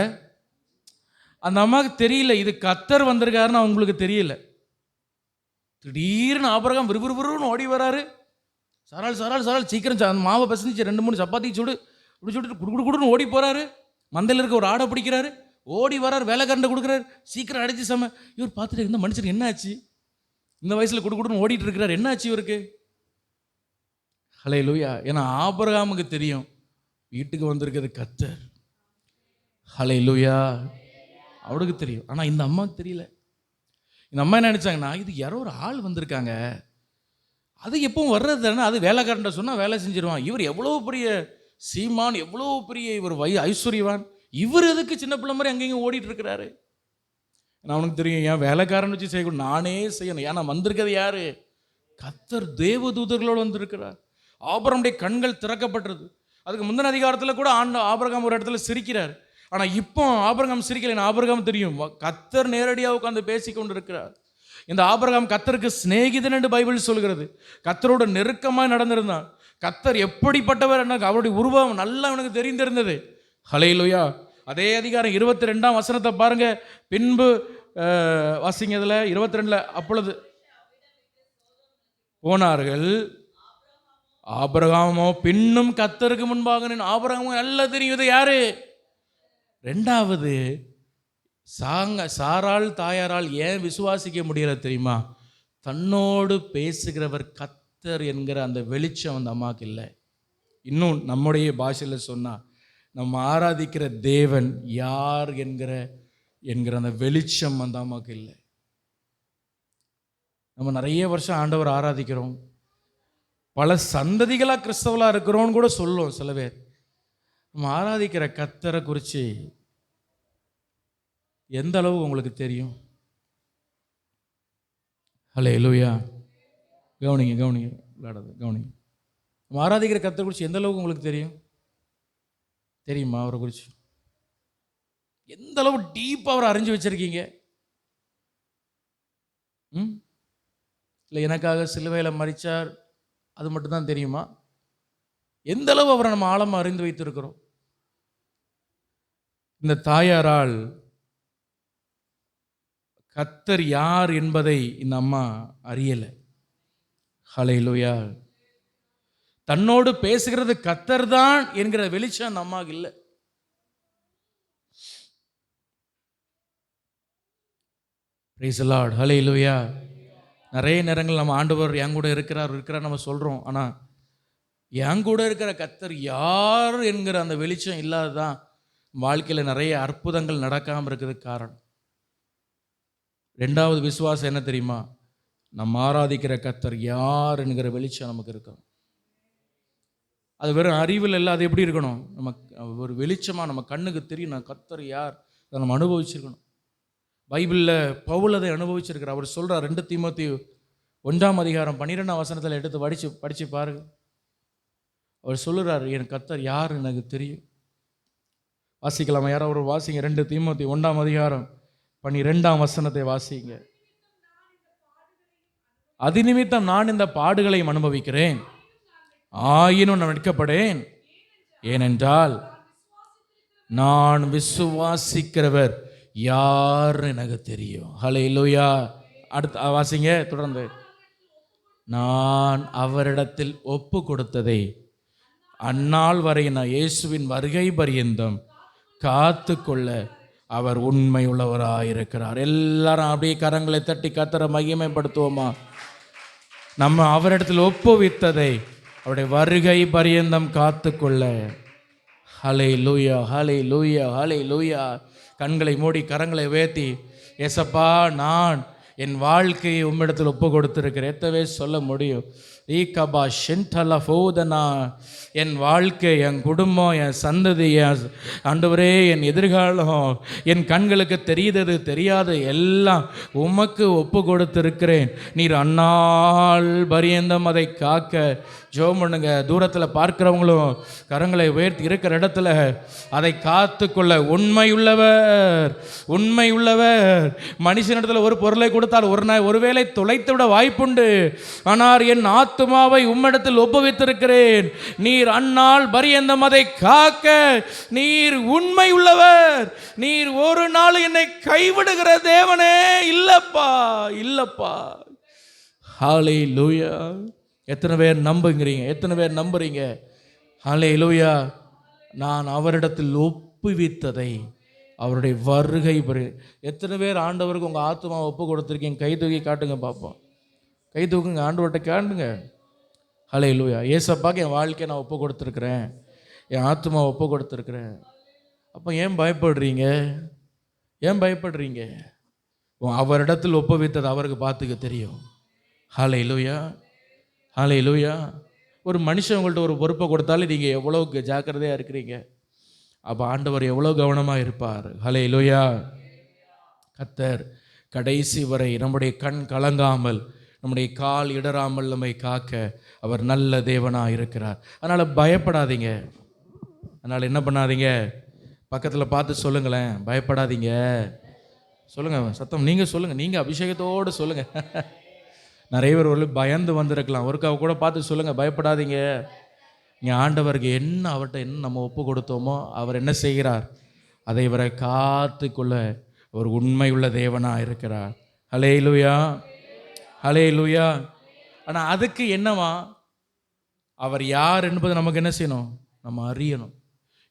அந்த அம்மாவுக்கு தெரியல இது கர்த்தர் வந்திருக்காருன்னு அவங்களுக்கு தெரியல. திடீர்னு ஆபிரகாம் விறுவிறுன்னு ஓடி வராரு. சாராள் சாராள் சாராள் சீக்கிரம் அந்த மாவை பசஞ்சிச்சு 2-3 சப்பாத்தி சுடு இப்படி சுட்டு குடுன்னு ஓடி போகிறாரு. மந்தையில் இருக்க ஒரு ஆடை பிடிக்கிறாரு, ஓடி வராரு, வேலைக்காரண்ட கொடுக்குறாரு, சீக்கிரம் அடிச்சு சம. இவர் பார்த்துட்டு இருந்த மனுஷனுக்கு என்ன ஆச்சு? இந்த வயசில் குடுன்னு ஓடிட்டு இருக்கிறார், என்ன ஆச்சு இவருக்கு? ஹல்லேலூயா. ஏன்னா ஆபிரகாமுக்கு தெரியும் வீட்டுக்கு வந்திருக்கிறது கர்த்தர். ஹல்லேலூயா. அவருக்கு தெரியும். ஆனால் இந்த அம்மாவுக்கு தெரியல. இந்த அம்மா என்ன நினச்சாங்கன்னா, இது யாரோ ஒரு ஆள் வந்திருக்காங்க, அது எப்பவும் வர்றது தானே, அது வேலைக்காரன்ட்ட சொன்னால் வேலை செஞ்சிருவான். இவர் எவ்வளோ பெரிய சீமான், எவ்வளோ பெரிய இவர் ஐஸ்வர்யவான், இவர் எதுக்கு சின்ன பிள்ளை மாதிரி அங்கேயும் ஓடிட்டு இருக்கிறாரு? அவனுக்கு தெரியும், ஏன் வேலைக்காரன் வச்சு செய்யக்கூடாது, நானே செய்யணும். ஏன்னா வந்திருக்கிறது யாரு? கர்த்தர் தேவதூதர்களோடு வந்திருக்கிறார். ஆபிரகாமுடைய கண்கள் திறக்கப்பட்டது. அதுக்கு முந்தின அதிகாரத்தில் கூட ஆபிரகாம் ஒரு இடத்துல சிரிக்கிறார். ஆனால் இப்போ ஆபிரகாம் சிரிக்கலை. ஆபிரகாம் தெரியும் கர்த்தர் நேரடியாக உட்கார்ந்து பேசி கொண்டு இருக்கிறார். இந்த ஆபிரகாம் கர்த்தருக்கு சிநேகிதன் என்று பைபிள் சொல்கிறது. கர்த்தரோட நெருக்கமாக நடந்திருந்தான். கர்த்தர் எப்படிப்பட்டவர் என்ன அவருடைய உருவம் நல்லா அவனுக்கு தெரிந்திருந்தது. ஹல்லேலூயா. அதே அதிகாரம் 22ஆம் வசனத்தை பாருங்க. பின்பு வாசிங்கதுல 22. அப்பொழுது போனார்கள். ஆபிரகாமோ பின்னும் கர்த்தருக்கு முன்பாக நின்று. ஆபிரகாமோ நல்லா தெரியும் இது யாரு. ரெண்டாவது, சாராள் தாயாரால் ஏன் விசுவாசிக்க முடியல தெரியுமா? தன்னோடு பேசுகிறவர் கர்த்தர் என்கிற அந்த வெளிச்சம் அந்த அம்மாவுக்கு இல்லை. இன்னும் நம்முடைய பாஷையில் சொன்னால், நம்ம ஆராதிக்கிற தேவன் யார் என்கிற அந்த வெளிச்சம் அந்த அம்மாவுக்கு இல்லை. நம்ம நிறைய வருஷம் ஆண்டவர் ஆராதிக்கிறோம், பல சந்ததிகளாக கிறிஸ்தவலாக இருக்கிறோன்னு கூட சொல்லுவோம் சில பேர். நம்ம ஆராதிக்கிற கர்த்தரை குறித்து எந்த அளவு உங்களுக்கு தெரியும்? ஹல்லேலூயா. கவனிங்க விளையாடாது கவனிங்க. நம்ம ஆராதிக்கிற கர்த்தரை குறித்து எந்த அளவுக்கு உங்களுக்கு தெரியுமா? அவரை குறித்து எந்த அளவு டீப்பாக அவரை அறிஞ்சு வச்சிருக்கீங்க? இல்லை எனக்காக சிலுவையில் மரித்தார் அது மட்டும்தான் தெரியுமா? எந்த அளவு அவரை நம்ம ஆழமாக அறிந்து வைத்திருக்கிறோம்? இந்த தாயாரால் கர்த்தர் யார் என்பதை இந்த அம்மா அறியலை. ஹல்லேலூயா. தன்னோடு பேசுகிறது கர்த்தர் தான் என்கிற வெளிச்சம் அந்த அம்மாவுக்கு இல்லை. Praise the lord. ஹல்லேலூயா. நிறைய நேரங்கள் நம்ம ஆண்டவர் என் கூட இருக்கிறார் நம்ம சொல்கிறோம். ஆனால் என் கூட இருக்கிற கர்த்தர் யார் என்கிற அந்த வெளிச்சம் இல்லாததான் வாழ்க்கையில் நிறைய அற்புதங்கள் நடக்காமல் இருக்கிறதுக்கு காரணம். ரெண்டாவது விசுவாசம் என்ன தெரியுமா? நம்ம ஆராதிக்கிற கர்த்தர் யார் என்கிற வெளிச்சம் நமக்கு இருக்கணும். அது வெறும் அறிவில் இல்லை, அது எப்படி இருக்கணும்? நம்ம ஒரு வெளிச்சமாக நம்ம கண்ணுக்கு தெரியும் நான் கர்த்தர் யார், அதை நம்ம அனுபவிச்சிருக்கணும். பைபிளில் பவுல் அதை அனுபவிச்சிருக்கிறார். அவர் சொல்கிறார் 2 தீமோத்தேயு 1ஆம் அதிகாரம் 12ஆம் வசனத்தில் எடுத்து படித்து பாருங்க. அவர் சொல்லுறார், என் கர்த்தர் யார் எனக்கு தெரியும். வாசிக்கலாமா? யாரோ ஒரு வாசிங்க. 2 தீமோத்தேயு 1ஆம் அதிகாரம் 12ஆம் வசனத்தை வாசிங்க. அது நிமித்தம் நான் இந்த பாடுகளையும் அனுபவிக்கிறேன், ஆயினும் நான் வெட்கப்படேன். ஏனென்றால் நான் விசுவாசிக்கிறவர் யார் எனக்கு தெரியும். ஹல்லேலூயா. அடுத்து வாசிங்க தொடர்ந்து. நான் அவரிடத்தில் ஒப்பு கொடுத்ததை அந்நாள் வரை நான் இயேசுவின் வருகை பரியந்தம் காத்து கொள்ள அவர் உண்மை உள்ளவராயிருக்கிறார். எல்லாரும் அப்படியே கரங்களை தட்டி கர்த்தரை மகிமைப்படுத்துவோமா? நம்ம அவரிடத்தில் ஒப்புவித்ததை அவருடைய வருகை பரியந்தம் காத்து கொள்ள. ஹல்லேலூயா, ஹல்லேலூயா, ஹல்லேலூயா. கண்களை மூடி கரங்களை உயர்த்தி, ஏசப்பா நான் என் வாழ்க்கையை உம்மிடத்தில் ஒப்பு கொடுத்திருக்கிறேன். எத்தவே சொல்ல முடியும்? ரீகபா ஷென்டலா ஃபோதனா. என் வாழ்க்கை, என் குடும்பம், என் சந்ததி, ஆண்டவரே என் எதிர்காலம், என் கண்களுக்கு தெரியுது தெரியாது எல்லாம் உமக்கு ஒப்பு கொடுத்திருக்கிறேன். நீர் அந்நாள் பரியந்தம் அதை காக்க ஜெபம் பண்ணுங்க. தூரத்தில் பார்க்கிறவங்களும் கரங்களை உயர்த்தி இருக்கிற இடத்துல அதை காத்துக்கொள்ள உண்மையுள்ளவர், உண்மையுள்ளவர். மனுஷனிடத்தில் ஒரு பொருளை கொடுத்தால் ஒருவேளை தொலைத்து விட வாய்ப்புண்டு. ஆனால் என் ஆத்துமாவை உம்மிடத்தில் ஒப்புவித்திருக்கிறேன். நீர் அந்நாள் பரியந்தம் அதை காக்க நீர் உண்மையுள்ளவர். நீர் ஒரு நாள் என்னை கைவிடுகிற தேவனே இல்லப்பா, இல்லப்பா. ஹல்லேலூயா. எத்தனை பேர் நம்புங்கிறீங்க? எத்தனை பேர் நம்புறீங்க? ஹல்லேலூயா. நான் அவரிடத்தில் ஒப்புவித்ததை அவருடைய வருகை எத்தனை பேர் ஆண்டவருக்கு உங்கள் ஆத்துமாவை ஒப்பு கொடுத்துருக்கீங்க? கை தூக்கி காட்டுங்க பார்ப்போம். கை தூக்குங்க, ஆண்டவர்கிட்ட காட்டுங்க. ஹல்லேலூயா. ஏசப்பாக்கு என் வாழ்க்கையை நான் ஒப்பு கொடுத்துருக்குறேன், என் ஆத்துமாவை ஒப்பு கொடுத்துருக்குறேன். அப்போ ஏன் பயப்படுறீங்க? ஏன் பயப்படுறீங்க? அவரிடத்தில் ஒப்புவித்தது அவருக்கு பார்த்துக்க தெரியும். ஹல்லேலூயா, ஹல்லேலூயா. ஒரு மனுஷன் உங்கள்கிட்ட ஒரு பொறுப்பை கொடுத்தாலும் நீங்கள் எவ்வளோக்கு ஜாக்கிரதையாக இருக்கிறீங்க, அப்போ ஆண்டவர் எவ்வளோ கவனமாக இருப்பார். ஹல்லேலூயா. கர்த்தர் கடைசி வரை நம்முடைய கண் கலங்காமல், நம்முடைய கால் இடராமல் நம்மை காக்க அவர் நல்ல தேவனாக இருக்கிறார். அதனால் பயப்படாதீங்க. அதனால் என்ன பண்ணாதீங்க, பக்கத்தில் பார்த்து சொல்லுங்களேன், பயப்படாதீங்க. சொல்லுங்கள், சத்தம் நீங்கள் சொல்லுங்கள், நீங்கள் அபிஷேகத்தோடு சொல்லுங்கள். நிறைய பேர் ஒரு பயந்து வந்திருக்கலாம், ஒருக்காவை கூட பார்த்து சொல்லுங்கள், பயப்படாதீங்க. இங்கே ஆண்டவருக்கு என்ன, அவர்கிட்ட என்ன நம்ம ஒப்பு கொடுத்தோமோ அவர் என்ன செய்கிறார், அதை இவரை காத்துக்கொள்ள ஒரு உண்மையுள்ள தேவனாக இருக்கிறார். ஹல்லேலூயா, ஹல்லேலூயா. ஆனால் அதுக்கு என்னவா, அவர் யார் என்பது நமக்கு என்ன செய்யணும், நம்ம அறியணும்.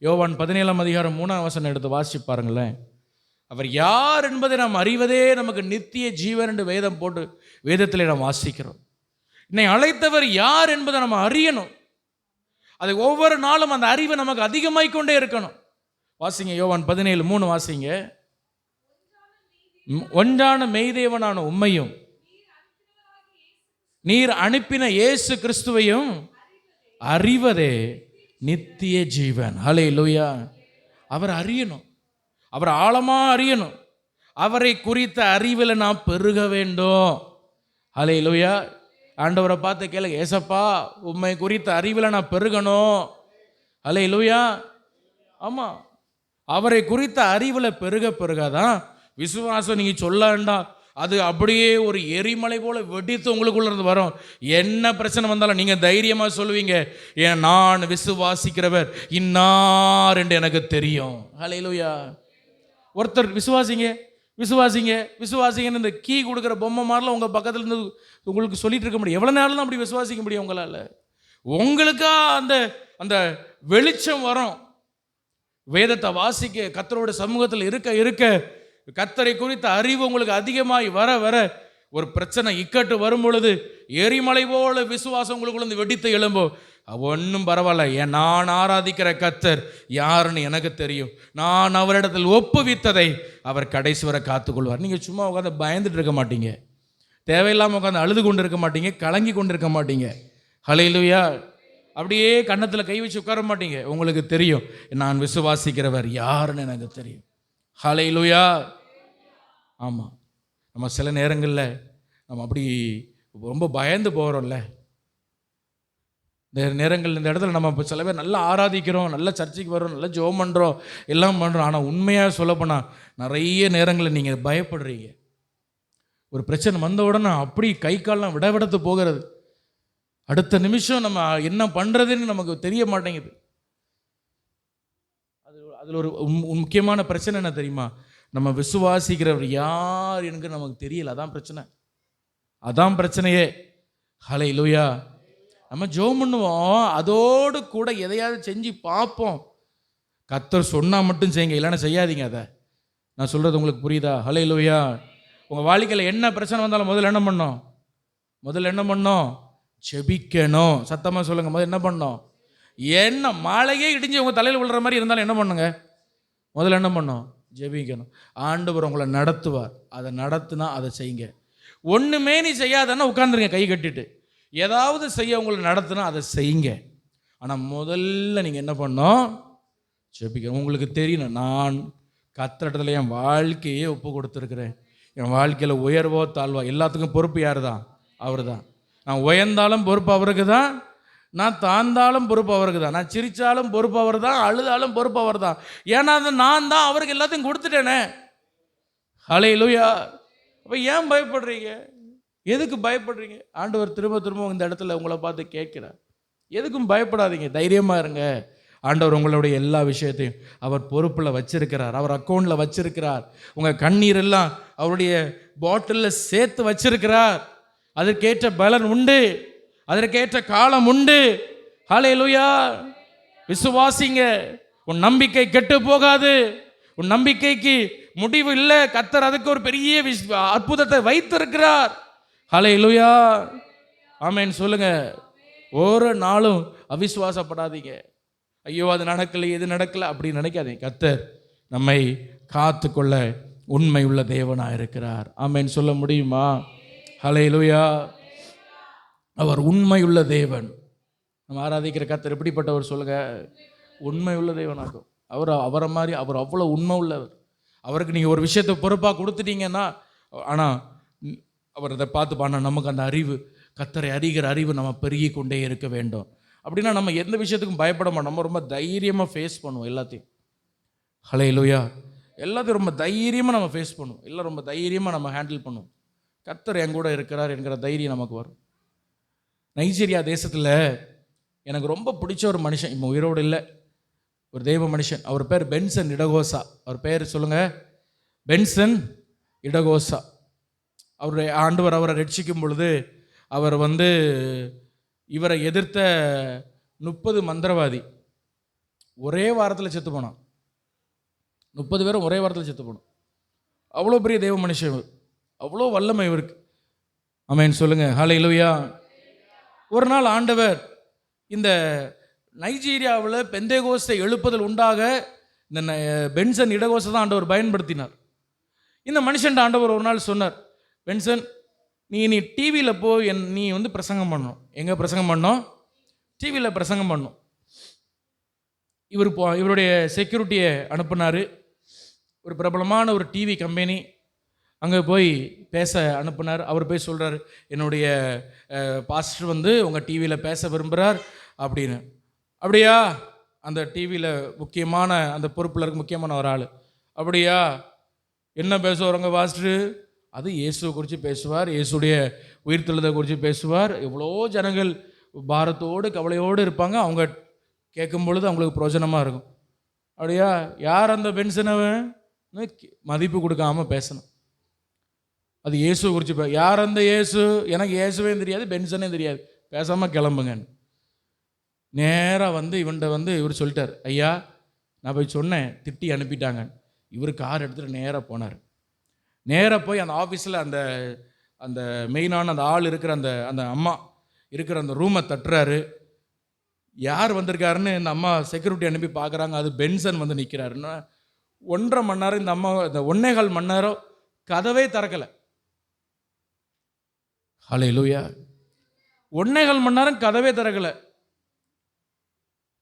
யோவான் 17:3 எடுத்து வாசிச்சு பாருங்களேன். அவர் யார் என்பதை நாம் அறிவதே நமக்கு நித்திய ஜீவன் என்று வேதம் போட்டு வேதத்தில் நாம் வாசிக்கிறோம். என்னை அழைத்தவர் யார் என்பதை நம்ம அறியணும். அது ஒவ்வொரு நாளும் அந்த அறிவு நமக்கு அதிகமாய்க்கொண்டே இருக்கணும். வாசிங்க, யோவான் 17:3 வாசிங்க. ஒன்றான மெய்தேவனான உம்மையும் நீர் அனுப்பின இயேசு கிறிஸ்துவையும் அறிவதே நித்திய ஜீவன். ஹல்லேலூயா. அவர் அறியணும், அவர் ஆழமாக அறியணும். அவரை குறித்த அறிவில் நாம் பெருக வேண்டும். ஹல்லேலூயா. ஆண்டவரை பார்த்து கேளுங்க, ஏசப்பா உம்மை குறித்த அறிவில் நான் பெருகணும். ஹல்லேலூயா. ஆமாம், அவரை குறித்த அறிவில் பெருக பெருகாதான் விசுவாசம். நீங்கள் சொல்ல வேண்டாம், அது அப்படியே ஒரு எரிமலை போல வெடித்து உங்களுக்குள்ள இருந்து வரும். என்ன பிரச்சனை வந்தாலும் நீங்கள் தைரியமாக சொல்லுவீங்க, ஏன் நான் விசுவாசிக்கிறவர் இன்னார் என்று எனக்கு தெரியும். ஹல்லேலூயா. ஒருத்தர் விசுவாசிங்க விசுவாசிங்க விசுவாசிங்கன்னு இந்த கீ கொடுக்குற பொம்மை மாதிரிலாம் உங்கள் பக்கத்தில் இருந்து உங்களுக்கு சொல்லிட்டு இருக்க முடியும். எவ்வளோ நேரம் தான் அப்படி விசுவாசிக்க முடியும் உங்களால்? உங்களுக்கா அந்த அந்த வெளிச்சம் வரும். வேதத்தை வாசிக்க, கர்த்தரோட சமூகத்தில் இருக்க இருக்க, கர்த்தரை குறித்த அறிவு உங்களுக்கு அதிகமாகி வர வர, ஒரு பிரச்சனை இக்கட்டு வரும் பொழுது எரிமலை போல விசுவாசம் உங்களுக்குள்ள வெடித்து எழும்போ. ஒன்றும் பரவாயில்ல, ஏன் நான் ஆராதிக்கிற கர்த்தர் யாருன்னு எனக்கு தெரியும். நான் அவரிடத்தில் ஒப்புவித்ததை அவர் கடைசி வரை காத்துக்கொள்வார். நீங்கள் சும்மா உட்காந்து பயந்துட்டு இருக்க மாட்டீங்க, தேவையில்லாமல் உட்காந்து அழுது கொண்டு இருக்க மாட்டீங்க, கலங்கி கொண்டு இருக்க மாட்டீங்க. ஹல்லேலூயா. அப்படியே கன்னத்தில் கை வச்சு உட்கார மாட்டீங்க. உங்களுக்கு தெரியும் நான் விசுவாசிக்கிறவர் யாருன்னு எனக்கு தெரியும். ஹல்லேலூயா. ஆமாம், நம்ம சில நேரங்களில் நம்ம அப்படி ரொம்ப பயந்து போகிறோம்ல. இந்த நேரங்கள், இந்த இடத்துல நம்ம இப்போ சில பேர் நல்லா ஆராதிக்கிறோம், நல்லா சர்ச்சைக்கு வரோம், நல்லா ஜெபம் பண்ணுறோம், எல்லாம் பண்ணுறோம். ஆனால் உண்மையாக சொல்லப்போனால் நிறைய நேரங்களில் நீங்கள் பயப்படுறீங்க. ஒரு பிரச்சனை வந்த உடனே அப்படி கை கால்லாம் விடவிடத்து போகிறது. அடுத்த நிமிஷம் நம்ம என்ன பண்ணுறதுன்னு நமக்கு தெரிய மாட்டேங்குது. அதில் ஒரு முக்கியமான பிரச்சனை என்ன தெரியுமா, நம்ம விசுவாசிக்கிறவர் யார் எனக்கு நமக்கு தெரியல. அதான் பிரச்சனை, அதான் பிரச்சனையே. ஹல்லேலூயா. நம்ம ஜெபம் பண்ணுவோம், அதோடு கூட எதையாவது செஞ்சு பார்ப்போம். கர்த்தர் சொன்னால் மட்டும் செய்யுங்க, இல்லைன்னா செய்யாதீங்க. அதை நான் சொல்கிறது உங்களுக்கு புரியுதா? ஹல்லேலூயா. உங்கள் வாழ்க்கையில் என்ன பிரச்சனை வந்தாலும் முதல்ல என்ன பண்ணோம்? முதல்ல என்ன பண்ணோம்? ஜெபிக்கணும். சத்தமாக சொல்லுங்கள், முதல்ல என்ன பண்ணோம்? என்ன மழையே இடிஞ்சு உங்கள் தலையில் விழுற மாதிரி இருந்தாலும் என்ன பண்ணுங்க? முதல்ல என்ன பண்ணோம்? ஜெபிக்கணும். ஆண்டவர் உங்களை நடத்துவார். அதை நடத்துனா அதை செய்யுங்க. ஒன்றுமே நீ செய்யாதன்னா உட்காந்துருங்க கை கட்டிட்டு. ஏதாவது செய்ய உங்களை நடத்தினா அதை செய்யுங்க. ஆனால் முதல்ல நீங்கள் என்ன பண்ணோம்? ஜெபிக்க. உங்களுக்கு தெரியணும், நான் கத்திரத்துல என் வாழ்க்கையே ஒப்பு கொடுத்துருக்குறேன். என் வாழ்க்கையில் உயர்வோ தாழ்வோ எல்லாத்துக்கும் பொறுப்பு யார் தான்? அவர் தான். நான் உயர்ந்தாலும் பொறுப்பு அவருக்கு தான், நான் தாழ்ந்தாலும் பொறுப்பு அவருக்கு தான், நான் சிரித்தாலும் பொறுப்பு அவர் தான், அழுதாலும் பொறுப்பு அவர் தான். ஏன்னா அது நான் தான் அவருக்கு எல்லாத்தையும் கொடுத்துட்டேனே. ஹல்லேலூயா. அப்போ ஏன் பயப்படுறீங்க? எதுக்கு பயப்படுறீங்க? ஆண்டவர் திரும்ப திரும்ப இந்த இடத்துல உங்களை பார்த்து கேட்கிறார். எதுக்கும் பயப்படாதீங்க, தைரியமாக இருங்க. ஆண்டவர் உங்களுடைய எல்லா விஷயத்தையும் அவர் பொறுப்பில் வச்சிருக்கிறார், அவர் அக்கௌண்ட்டில் வச்சிருக்கிறார். உங்கள் கண்ணீர் எல்லாம் அவருடைய பாட்டிலில் சேர்த்து வச்சிருக்கிறார். அதற்கேற்ற பலன் உண்டு, அதற்கேற்ற காலம் உண்டு. ஹல்லேலூயா. விசுவாசிங்க, உன் நம்பிக்கை கெட்டு போகாது, உன் நம்பிக்கைக்கு முடிவு இல்லை. கர்த்தர் அதுக்கு ஒரு பெரிய அற்புதத்தை வைத்திருக்கிறார். ஹல்லேலூயா. ஆமென் சொல்லுங்க. ஒரு நாளும் அவிசுவாசப்படாதீங்க. ஐயோ அது நடக்கலை, இது நடக்கலை அப்படின்னு நினைக்காதீங்க. கர்த்தர் நம்மை காத்து கொள்ள உண்மை உள்ள தேவனாக இருக்கிறார். ஆமென் சொல்ல முடியுமா? ஹல்லேலூயா. அவர் உண்மை உள்ள தேவன். நம்ம ஆராதிக்கிற கர்த்தர் எப்படிப்பட்டவர் சொல்லுங்க? உண்மை உள்ள தேவனாகும். அவரை மாதிரி அவர் அவ்வளோ உண்மை உள்ளவர். அவருக்கு நீங்கள் ஒரு விஷயத்தை பொறுப்பாக கொடுத்துட்டீங்கன்னா, ஆனால் அவர் அதை பார்த்து பண்ண நமக்கு அந்த அறிவு, கர்த்தரை அறிகிற அறிவு நம்ம பெருகி கொண்டே இருக்க வேண்டும். அப்படின்னா நம்ம எந்த விஷயத்துக்கும் பயப்பட மாட்டோம். நம்ம ரொம்ப தைரியமாக ஃபேஸ் பண்ணுவோம் எல்லாத்தையும். ஹல்லேலூயா. எல்லாத்தையும் ரொம்ப தைரியமாக நம்ம ஃபேஸ் பண்ணுவோம், எல்லாம் ரொம்ப தைரியமாக நம்ம ஹேண்டில் பண்ணுவோம். கர்த்தர் என் கூட இருக்கிறார் என்கிற தைரியம் நமக்கு வரும். நைஜீரியா தேசத்தில் எனக்கு ரொம்ப பிடிச்ச ஒரு மனுஷன், இப்போ உயிரோடு இல்லை, ஒரு தெய்வ மனுஷன். அவர் பேர் பென்சன் இடகோசா. அவர் பேர் சொல்லுங்கள், பென்சன் இடகோசா. அவருடைய ஆண்டவர் அவரை ரட்சிக்கும் பொழுது அவர் இவரை எதிர்த்த 30 மந்திரவாதி ஒரே வாரத்தில் செத்து போனான். 30 பேரும் ஒரே வாரத்தில் செத்து போனோம். அவ்வளோ பெரிய தெய்வ மனுஷன், அவ்வளோ வல்லமை இவருக்கு. ஆமென் சொல்லுங்க. ஹல்லேலூயா. ஒரு நாள் ஆண்டவர் இந்த நைஜீரியாவில் பெந்தேகோஸ்தை எழுப்புதல் உண்டாக இந்த பென்சன் இடகோசை தான் ஆண்டவர் பயன்படுத்தினார். இந்த மனுஷன் ஆண்டவர் ஒரு நாள் சொன்னார், பென்சன் நீ டிவியில் போய் நீ பிரசங்கம் பண்ணணும். எங்கே பிரசங்கம் பண்ணோம்? டிவியில் பிரசங்கம் பண்ணணும். இவருடைய செக்யூரிட்டியை அனுப்புனார். ஒரு பிரபலமான ஒரு டிவி கம்பெனி அங்கே போய் பேச அனுப்புனார். அவர் போய் சொல்கிறார், என்னுடைய பாஸ்டர் உங்கள் டிவியில் பேச விரும்புகிறார் அப்படின்னு. அப்படியா? அந்த டிவியில் முக்கியமான அந்த பொறுப்பில் இருக்க முக்கியமான ஒரு ஆள். அப்படியா? என்ன பேசுவாருங்க பாஸ்டரு? அது இயேசுவை குறித்து பேசுவார், இயேசுடைய உயிர்த்தெழுதை குறித்து பேசுவார். எவ்வளோ ஜனங்கள் பாரத்தோடு கவலையோடு இருப்பாங்க, அவங்க கேட்கும் பொழுது அவங்களுக்கு பிரயோஜனமாக இருக்கும். அப்படியா? யார் அந்த பென்சனவன்? மதிப்பு கொடுக்காமல் பேசணும். அது இயேசுவை குறித்து யார் அந்த இயேசு? எனக்கு இயேசுவே தெரியாது, பென்சனே தெரியாது, பேசாமல் கிளம்புங்க. நேராக இவன்கிட்ட இவர் சொல்லிட்டார், ஐயா நான் போய் சொன்னேன், திட்டி அனுப்பிட்டாங்க. இவர் கார் எடுத்துகிட்டு நேராக போனார். நேராக போய் அந்த ஆஃபீஸில் அந்த அந்த மெயினான அந்த ஆள் இருக்கிற அந்த அம்மா இருக்கிற அந்த ரூமை தட்டுறாரு. யார் வந்திருக்காருன்னு இந்த அம்மா செக்யூரிட்டி அனுப்பி பார்க்குறாங்க. அது பென்சன் நிற்கிறாருன்னா 1.5 மணி நேரம் இந்த அம்மா, இந்த 1.25 மணி நேரம் கதவே திறக்கலை. ஹல்லேலூயா. 1.25 மணி நேரம் கதவே திறக்கலை.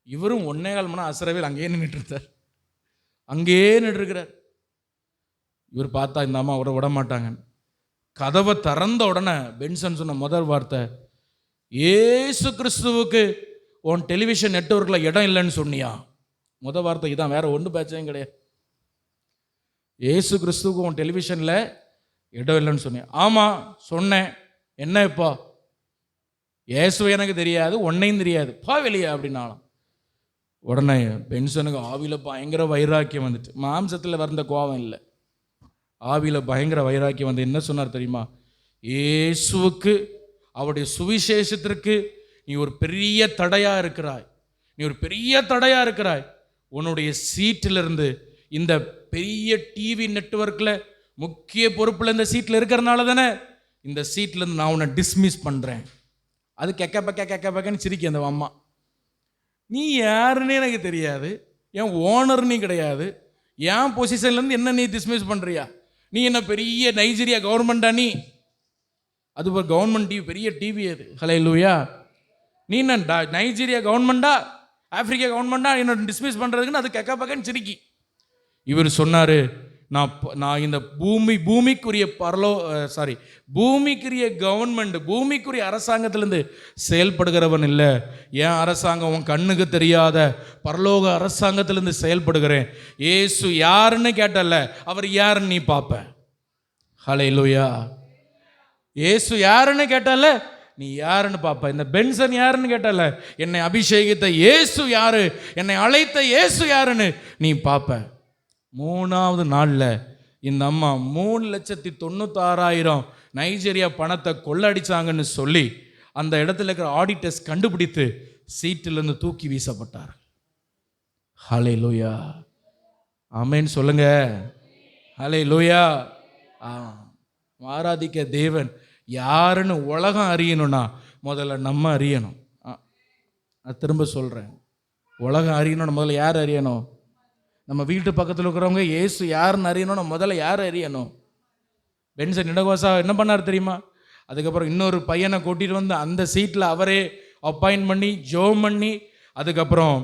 இவரும் 1.25 மணி நேரம் அசரவேல் அங்கேயே நின்றுட்டு இருந்தார், அங்கேயே நின்றுருக்கிறார். இவர் பார்த்தா இந்த அம்மா விட மாட்டாங்க. கதவை திறந்த உடனே பென்சன் சொன்ன முதல் வார்த்தை, இயேசு கிறிஸ்துவுக்கு உன் டெலிவிஷன் நெட்வொர்க்கில் இடம் இல்லைன்னு சொன்னியா? முதல் வார்த்தை இதான், வேற ஒன்றும் பேச்சையும் கிடையாது. இயேசு கிறிஸ்துவுக்கு உன் டெலிவிஷனில் இடம் இல்லைன்னு சொன்னியா? ஆமாம் சொன்னேன். என்ன இப்போ? இயேசு எனக்கு தெரியாது, உன்னையும் தெரியாது, பா வெளியே அப்படின்னாலும். உடனே பென்சனுக்கு ஆவியில் பயங்கர வைராக்கியம் வந்துட்டு, மாம்சத்தில் வந்த கோபம் இல்லை, ஆவியில் பயங்கர வைராக்கியம் என்ன சொன்னார் தெரியுமா? இயேசுவுக்கு அவருடைய சுவிசேஷத்திற்கு நீ ஒரு பெரிய தடையாக இருக்கிறாய், நீ ஒரு பெரிய தடையாக இருக்கிறாய். உன்னுடைய சீட்டிலிருந்து, இந்த பெரிய டிவி நெட்வொர்க்கில் முக்கிய பொறுப்பில் இந்த சீட்டில் இருக்கிறனால தானே இந்த சீட்லேருந்து நான் உன்னை டிஸ்மிஸ் பண்ணுறேன். அது கெக்கன்னு சிரிக்க அந்த அம்மா. நீ யாருன்னு எனக்கு தெரியாது, என் ஓனர் நீ கிடையாது, என் பொசிஷன்லேருந்து என்ன நீ டிஸ்மிஸ் பண்ணுறியா? நீ என்ன பெரிய நைஜீரியா கவர்மெண்டா? நீ அது ஒரு கவர்மெண்ட் டிவி, பெரிய டிவி அது. ஹல்லேலூயா. நீ என்ன நைஜீரியா கவர்மெண்டா, ஆப்பிரிக்கா கவர்மெண்டா என்ன டிஸ்மிஸ் பண்ணுறதுக்குன்னு அது கெக்க பக்கன்னு சிரிக்கி. இவர் சொன்னார், நான் இந்த பூமிக்குரிய பூமிக்குரிய கவர்மெண்ட், பூமிக்குரிய அரசாங்கத்திலேருந்து செயல்படுகிறவன் இல்லை. ஏன் அரசாங்கம் உன் கண்ணுக்கு தெரியாத பரலோக அரசாங்கத்திலேருந்து செயல்படுகிறேன். ஏசு யாருன்னு கேட்டல, அவர் யாருன்னு நீ பார்ப்ப. ஹல்லேலூயா. ஏசு யாருன்னு கேட்டல, நீ யாருன்னு பார்ப்ப. இந்த பென்சன் யாருன்னு கேட்டல, என்னை அபிஷேகித்த இயேசு யாரு, என்னை அழைத்த இயேசு யாருன்னு நீ பார்ப்ப. 3வது நாளில் இந்த அம்மா 3,96,000 நைஜீரியா பணத்தை கொள்ளடிச்சாங்கன்னு சொல்லி அந்த இடத்துல இருக்கிற ஆடிட்டர்ஸ் கண்டுபிடித்து சீட்டிலிருந்து தூக்கி வீசப்பட்டார். ஹல்லேலூயா. ஆமென் சொல்லுங்க. ஹல்லேலூயா. ஆராதிக்க தேவன் யாருன்னு உலகம் அறியணும்னா முதல்ல நம்ம அறியணும். நான் திரும்ப சொல்கிறேன், உலகம் அறியணும்னு முதல்ல யார் அறியணும்? நம்ம வீட்டு பக்கத்தில் இருக்கிறவங்க இயேசு யாருன்னு அறியணும்னா முதல்ல யார் அறியணும்? பென்சன் இடகோசா என்ன பண்ணார் தெரியுமா? அதுக்கப்புறம் இன்னொரு பையனை கூட்டிகிட்டு வந்து அந்த சீட்டில் அவரே அப்பாயின்ட் பண்ணி ஜோம் பண்ணி, அதுக்கப்புறம்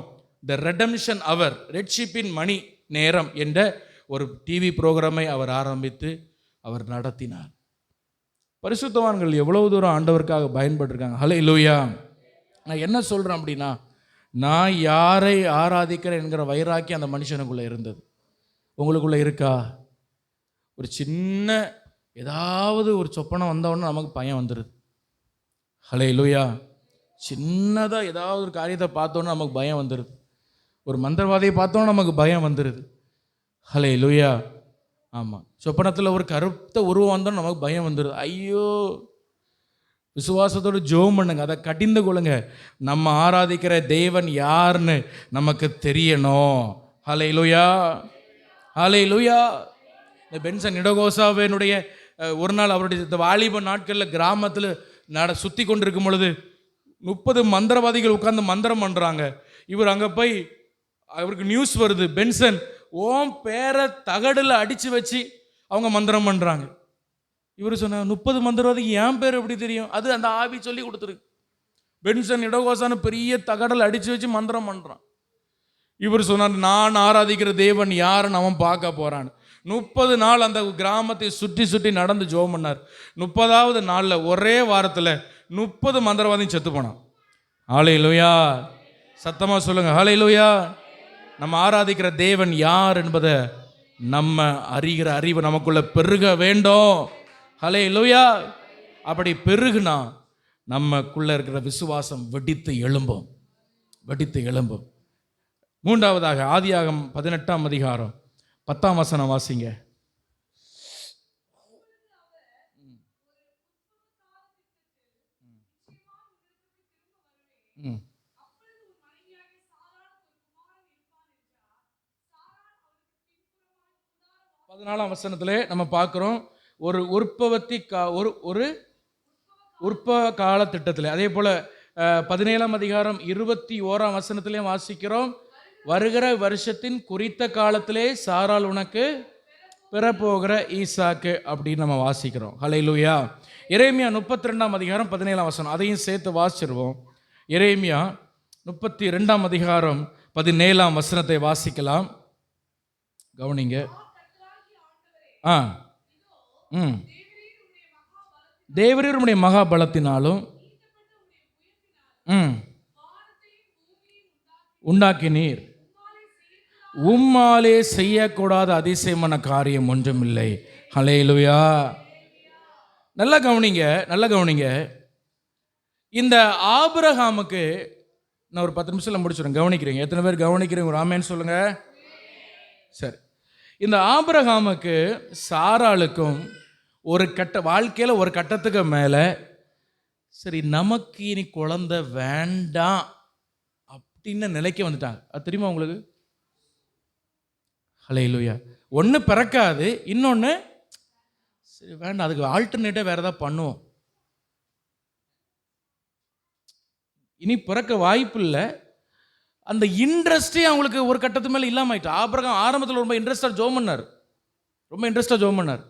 த ரெடம்ஷன் அவர், ரெட்ஷிப்பின் மணி நேரம் என்ற ஒரு டிவி ப்ரோக்ராமை அவர் ஆரம்பித்து அவர் நடத்தினார். பரிசுத்தவான்கள் எவ்வளவு தூரம் ஆண்டவருக்காக பயன்பட்டிருக்காங்க. ஹல்லேலூயா. நான் என்ன சொல்கிறேன் அப்படின்னா, நான் யாரை ஆராதிக்கிறேன் என்கிற வைராக்கியம் அந்த மனுஷனுக்குள்ளே இருந்தது. உங்களுக்குள்ளே இருக்கா? ஒரு சின்ன ஏதாவது ஒரு சொப்பனம் வந்தவொடனே நமக்கு பயம் வந்துடுது. ஹல்லேலூயா. சின்னதாக ஏதாவது ஒரு காரியத்தை பார்த்தோன்னே நமக்கு பயம் வந்துடுது. ஒரு மந்திரவாதியை பார்த்தோன்னே நமக்கு பயம் வந்துடுது. ஹல்லேலூயா. ஆமாம், சொப்பனத்தில் ஒரு கருத்த உருவம் வந்தோன்னு நமக்கு பயம் வந்துடுது. ஐயோ, விசுவாசத்தோடு ஜெபம் பண்ணுங்க, அதை கடிந்து கொள்ளுங்க. நம்ம ஆராதிக்கிற தேவன் யாருன்னு நமக்கு தெரியணும். ஹல்லேலூயா. ஹல்லேலூயா. இந்த பென்சன் இடகோசாவினுடைய ஒரு நாள் அவருடைய வாலிப நாட்களில் கிராமத்தில் சுற்றி கொண்டிருக்கும் பொழுது 30 மந்திரவாதிகள் உட்கார்ந்து மந்திரம் பண்ணுறாங்க. இவர் அங்கே போய் அவருக்கு நியூஸ் வருது, பென்சன் ஓம் பேரை தகடில் அடித்து வச்சு அவங்க மந்திரம் பண்ணுறாங்க. இவர் சொன்னார், 30 மந்திரவாதிக்கு என் பேர் எப்படி தெரியும்? அது அந்த ஆவி சொல்லி கொடுத்துருக்கு. பென்சன் இடகோசான பெரிய தகடல் அடித்து வச்சு மந்திரம் பண்ணுறான். இவர் சொன்னார், நான் ஆராதிக்கிற தேவன் யாருன்னு அவன் பார்க்க போகிறான். 30 நாள் அந்த கிராமத்தை சுற்றி சுற்றி நடந்து ஜெபம் பண்ணார். 30வது நாளில் ஒரே வாரத்தில் 30 மந்திரவாதியும் செத்து போனான். ஹல்லேலூயா. சத்தமாக சொல்லுங்கள், ஹல்லேலூயா. நம்ம ஆராதிக்கிற தேவன் யார் என்பதை நம்ம அறிகிற அறிவு நமக்குள்ள பெருக வேண்டும். ஹல்லேலூயா. அப்படி பெருகுனா நமக்குள்ள இருக்கிற விசுவாசம் வெடித்து எழும்பும், வெடித்து எழும்பும். 3வதாக ஆதியாகமம் 18ஆம் அதிகாரம் 10ஆம் வசனம் வாசிங்க. ம் 14ஆம் வசனத்திலே நம்ம பார்க்குறோம், ஒரு உற்பவ கால திட்டத்தில். அதே போல் 17ஆம் அதிகாரம் 21ஆம் வசனத்திலே வாசிக்கிறோம், வருகிற வருஷத்தின் குறித்த காலத்திலே சாராள் உனக்கு பெறப்போகிற ஈசாக்கு அப்படின்னு நம்ம வாசிக்கிறோம். ஹல்லேலூயா. எரேமியா 32ஆம் அதிகாரம் 17ஆம் வசனம், அதையும் சேர்த்து வாசிச்சிருவோம். எரேமியா 32ஆம் அதிகாரம் 17ஆம் வசனத்தை வாசிக்கலாம். கவனிங்க. தேவரீர் உம்முடைய மகாபலத்தினாலும் உண்டாக்கினீர், உம்மாலே செய்யக்கூடாத அதிசயமான காரியம் ஒன்றுமில்லை. ஹல்லேலூயா. நல்லா கவனிங்க, நல்லா கவனிங்க. இந்த ஆபிரகாமுக்கு நான் ஒரு 10 நிமிஷத்தில் முடிச்சிடுறேன். கவனிக்கிறீங்க? எத்தனை பேர் கவனிக்கிறீங்க? ஒரு ஆமென் சொல்லுங்க. சரி, இந்த ஆபிரகாமுக்கு சாராளுக்கும் ஒரு வாழ்க்கையில் ஒரு கட்டத்துக்கு மேலே சரி நமக்கு இனி குழந்தை வேண்டாம் அப்படின்னு நிலைக்கு வந்துட்டாங்க. அது தெரியுமா உங்களுக்கு? ஹல்லேலூயா. ஒன்று பிறக்காது, இன்னொன்று சரி வேண்டாம், அதுக்கு ஆல்டர்னேட்டாக வேறு ஏதாவது பண்ணுவோம், இனி பிறக்க வாய்ப்பு இல்லை. அந்த இன்ட்ரெஸ்டே அவங்களுக்கு ஒரு கட்டத்து மேலே இல்லாமல் ஆயிட்டு. ஆபிரகாம் ஆரம்பத்தில் ரொம்ப இன்ட்ரெஸ்டாக ஜெபம் பண்ணார், ரொம்ப இன்ட்ரெஸ்டாக ஜெபம் பண்ணார்.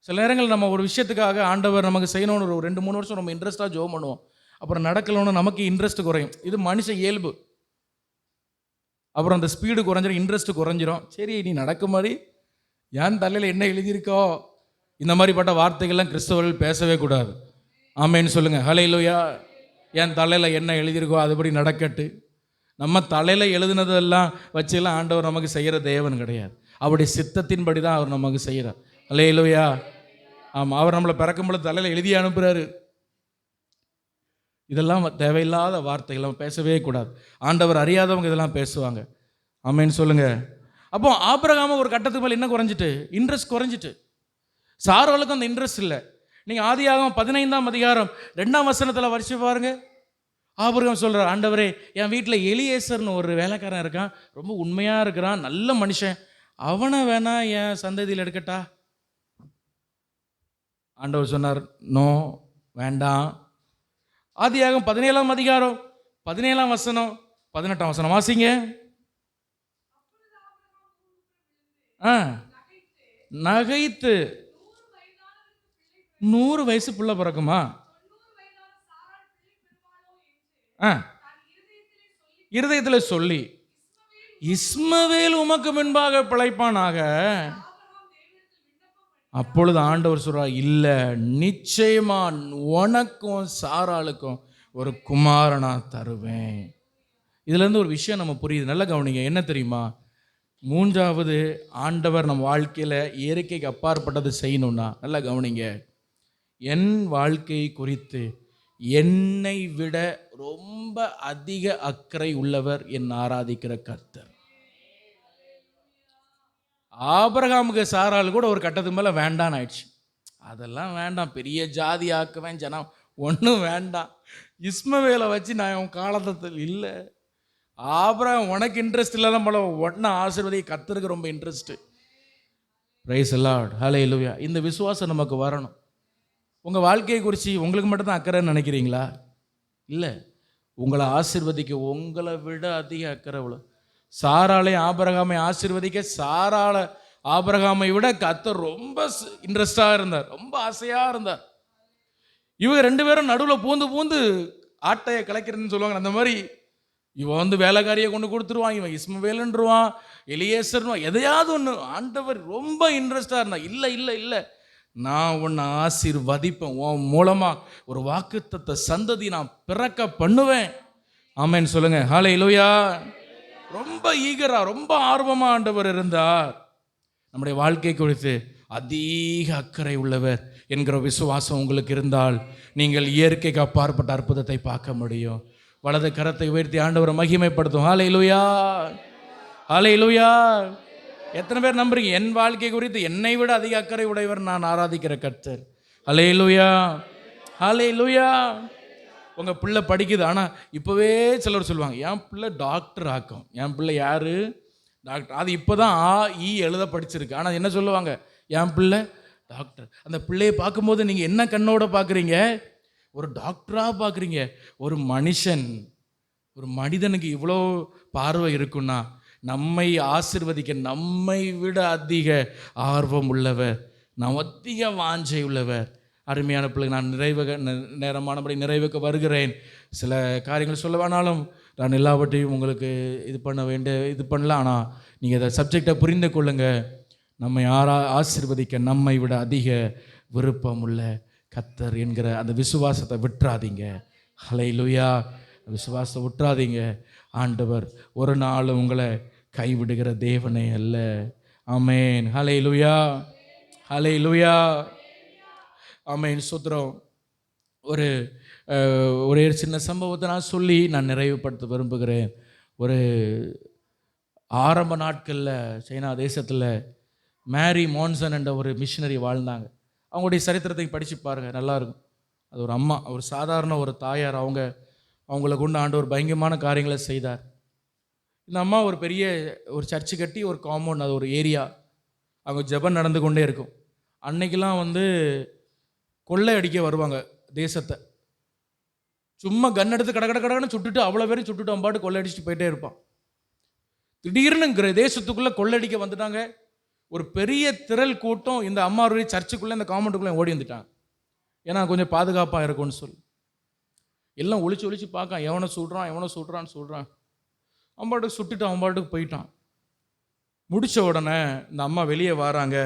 சில நேரங்கள் நம்ம ஒரு விஷயத்துக்காக ஆண்டவர் நமக்கு செய்யணும்னு ஒரு 2-3 வருஷம் நம்ம இன்ட்ரெஸ்ட்டாக ஜெபம் பண்ணுவோம். அப்புறம் நடக்கலன்னு நமக்கு இன்ட்ரெஸ்ட் குறையும். இது மனுஷ இயல்பு. அப்புறம் அந்த ஸ்பீடு குறைஞ்சிரும், இன்ட்ரெஸ்ட் குறைஞ்சிரும். சரி நீ நடக்க மாதிரி என் தலையில் என்ன எழுதியிருக்கோ, இந்த மாதிரிப்பட்ட வார்த்தைகள்லாம் கிறிஸ்தவர்கள் பேசவே கூடாது. ஆமேன்னு சொல்லுங்கள். ஹல்லேலூயா. என் தலையில் என்ன எழுதியிருக்கோ அதுபடி நடக்கட்டு. நம்ம தலையில் எழுதுனதெல்லாம் வச்செல்லாம் ஆண்டவர் நமக்கு செய்கிற தேவன் கிடையாது. அவருடைய சித்தத்தின்படி தான் அவர் நமக்கு செய்கிறார். ஹல்லேலூயா. ஆமாம், அவர் நம்மளை பிறக்கும்போது தலையில் எழுதி அனுப்புகிறாரு. இதெல்லாம் தேவையில்லாத வார்த்தைகள் பேசவே கூடாது. ஆண்டவர் அறியாதவங்க இதெல்லாம் பேசுவாங்க. ஆமேன்னு சொல்லுங்கள். அப்போ ஆபிரகாம் ஒரு கட்டத்துக்கு மேலே என்ன குறைஞ்சிட்டு, இன்ட்ரெஸ்ட் குறைஞ்சிட்டு. சாராளுக்கும் அந்த இன்ட்ரெஸ்ட் இல்லை. நீங்கள் ஆதியாகமம் 15ஆம் அதிகாரம் 2ஆம் வசனத்தில் வரிசை பாருங்க. ஆபிரகாம் சொல்கிறார், ஆண்டவரே என் வீட்டில் எலியேசர்னு ஒரு வேலைக்காரன் இருக்கான், ரொம்ப உண்மையாக இருக்கிறான், நல்ல மனுஷன், அவனை வேணா என் சந்ததியில் எடுக்கட்டா? ஆண்டவர் சொன்னார், நோ, வேண்டாம். ஆதியாகமம் 17ஆம் அதிகாரம் 17ஆம் வசனம் 18ஆம் வசனம் வாசிங்க. நகைத்து 100 வயசு புள்ள பிறக்குமா? இருதயத்தில் சொல்லி, இஸ்மவேல் உமக்கு முன்பாக பிழைப்பானாக. அப்பொழுது ஆண்டவர் சொல்றார், இல்லை, நிச்சயமா உனக்கும் சாராளுக்கும் ஒரு குமாரனா தருவேன். இதுலேருந்து ஒரு விஷயம் நம்ம புரியுது, நல்லா கவனிங்க. என்ன தெரியுமா? மூன்றாவது, ஆண்டவர் நம்ம வாழ்க்கையில் இயற்கைக்கு அப்பாற்பட்டது செய்யணும்னா நல்லா கவனிங்க. என் வாழ்க்கை குறித்து என்னை விட ரொம்ப அதிக அக்கறை உள்ளவர் என் ஆராதிக்கிற கர்த்தர். ஆபிரகாமுக்கு சாராள் கூட ஒரு கட்டத்துக்கு மேலே வேண்டான்னு ஆயிடுச்சு. அதெல்லாம் வேண்டாம், பெரிய ஜாதி ஆக்குவேன் ஜனம், ஒன்றும் வேண்டாம், இஸ்மவேலை வச்சு நான் உன் காலத்தில் இல்லை. ஆபிரகாம் உனக்கு இன்ட்ரெஸ்ட் இல்லாத போல ஒன்றை ஆசீர்வதி, கர்த்தருக்கு ரொம்ப இன்ட்ரெஸ்ட்டு. Praise the lord. ஹல்லேலூயா. இந்த விசுவாசம் நமக்கு வரணும். உங்கள் வாழ்க்கையை குறித்து உங்களுக்கு மட்டும்தான் அக்கறைன்னு நினைக்கிறீங்களா? இல்லை, உங்களை ஆசீர்வதிக்க உங்களை விட அதிக அக்கறை அவ்வளோ. சாராளை ஆபிரகாமை ஆசீர்வதிக்க சாராளை ஆபிரகாமை விட கர்த்தர் ரொம்ப இன்ட்ரெஸ்டாக இருந்தார், ரொம்ப ஆசையாக இருந்தார். இவங்க 2 பேரும் நடுவில் பூந்து பூந்து ஆட்டையை கலைக்கிறதுன்னு சொல்லுவாங்க. அந்த மாதிரி இவன் வேலைக்காரியை கொண்டு கொடுத்துருவான், இவன் இஸ்மவேலுன்றுவான், எலியேசர்னுவான், எதையாவது ஒன்று. ஆண்டவர் ரொம்ப இன்ட்ரெஸ்டாக இருந்தான். இல்லை இல்லை இல்லை, நான் உன்னை ஆசீர்வதிப்பேன், உன் மூலமாக ஒரு வாக்குத்தத்த சந்ததி நான் பிறக்க பண்ணுவேன். ஆமேன்னு சொல்லுங்க. ஹல்லேலூயா. ரொம்ப ஈகரா, ரொம்ப ஆர்வமாக ஆண்டவர் இருந்தார். நம்முடைய வாழ்க்கை குறித்து அதிக அக்கறை உள்ளவர் என்கிற விசுவாசம் உங்களுக்கு இருந்தால் நீங்கள் இயற்கைக்கு அப்பாற்பட்ட அற்புதத்தை பார்க்க முடியும். வலது கரத்தை உயர்த்தி ஆண்டவரை மகிமைப்படுத்தும். ஹல்லேலூயா, ஹல்லேலூயா. எத்தனை பேர் நம்புறீங்க என் வாழ்க்கை குறித்து என்னை விட அதிக அக்கறை உடையவர் நான் ஆராதிக்கிற கர்த்தர்? ஹல்லேலூயா, ஹல்லேலூயா. உங்கள் பிள்ளை படிக்குது, ஆனால் இப்போவே சிலர் சொல்லுவாங்க, என் பிள்ளை டாக்டர் ஆக்கும். என் பிள்ளை யார்? டாக்டர். அது இப்போ தான் எழுத படிச்சிருக்கு. ஆனால் என்ன சொல்லுவாங்க? என் பிள்ளை டாக்டர். அந்த பிள்ளையை பார்க்கும்போது நீங்கள் என்ன கண்ணோட பார்க்குறீங்க? ஒரு டாக்டராக பார்க்குறீங்க. ஒரு மனுஷன், ஒரு மனிதனுக்கு இவ்வளோ பார்வை இருக்குன்னா நம்மை ஆசீர்வதிக்க நம்மை விட அதிக ஆர்வம் உள்ளவர், நாம் அதிக வாஞ்சை உள்ளவர். அருமையான பிள்ளை, நான் நேரமானபடி நிறைவுக்கு வருகிறேன். சில காரியங்கள் சொல்ல வேணாலும் நான் எல்லாவற்றையும் உங்களுக்கு இது பண்ணல. ஆனால் நீங்கள் இதை சப்ஜெக்டை புரிந்து கொள்ளுங்கள். நம்மை ஆசீர்வதிக்க நம்மை விட அதிக விருப்பம் உள்ள கர்த்தர் என்கிற அந்த விசுவாசத்தை விட்டுறாதீங்க. ஹல்லேலூயா. விசுவாசத்தை விட்டுறாதீங்க. ஆண்டவர் ஒரு நாள் உங்களை கைவிடுகிற தேவனே அல்ல. ஆமேன். ஹல்லேலூயா, ஹல்லேலூயா, ஆமேன். சுத்திரம். ஒரே சின்ன சம்பவத்தை நான் சொல்லி நான் நிறைவுபடுத்த விரும்புகிறேன். ஒரு ஆரம்ப நாட்களில் சைனா தேசத்தில் மேரி மான்சன் என்ற ஒரு மிஷினரி வாழ்ந்தாங்க. அவங்களுடைய சரித்திரத்தை படித்து பாருங்கள், நல்லாயிருக்கும். அது ஒரு அம்மா, ஒரு சாதாரண ஒரு தாயார். அவங்கள கொண்டு ஆண்டவர் பயங்கரமான காரியங்களை செய்தார். இந்த அம்மா ஒரு பெரிய ஒரு சர்ச்சு கட்டி ஒரு காம்பவுண்ட், அது ஒரு ஏரியா, அவங்க ஜெபம் நடந்து கொண்டே இருக்கும். அன்னைக்கெல்லாம் கொள்ளை அடிக்க வருவாங்க தேசத்தை. சும்மா கன் எடுத்து கடன்னு சுட்டுட்டு அவ்வளோ பேரும் சுட்டுட்டு அம்பாட்டு கொள்ளை அடிச்சுட்டு போயிட்டே இருப்பான். திடீர்னு தேசத்துக்குள்ளே கொள்ளடிக்க வந்துட்டாங்க. ஒரு பெரிய திரள் கூட்டம் இந்த அம்மாவுடைய சர்ச்சுக்குள்ளே இந்த காம்பவுண்டுக்குள்ளே ஓடி வந்துட்டாங்க. ஏன்னா கொஞ்சம் பாதுகாப்பாக இருக்கும்னு சொல்லி எல்லாம் ஒளிச்சு ஒளிச்சு பார்க்க, எவனை சுடுறான்னு சொல்கிறான். அவன் பாட்டுக்கு சுட்டுட்டு அவன் பாட்டுக்கு போயிட்டான். முடித்த உடனே இந்த அம்மா வெளியே வராங்க.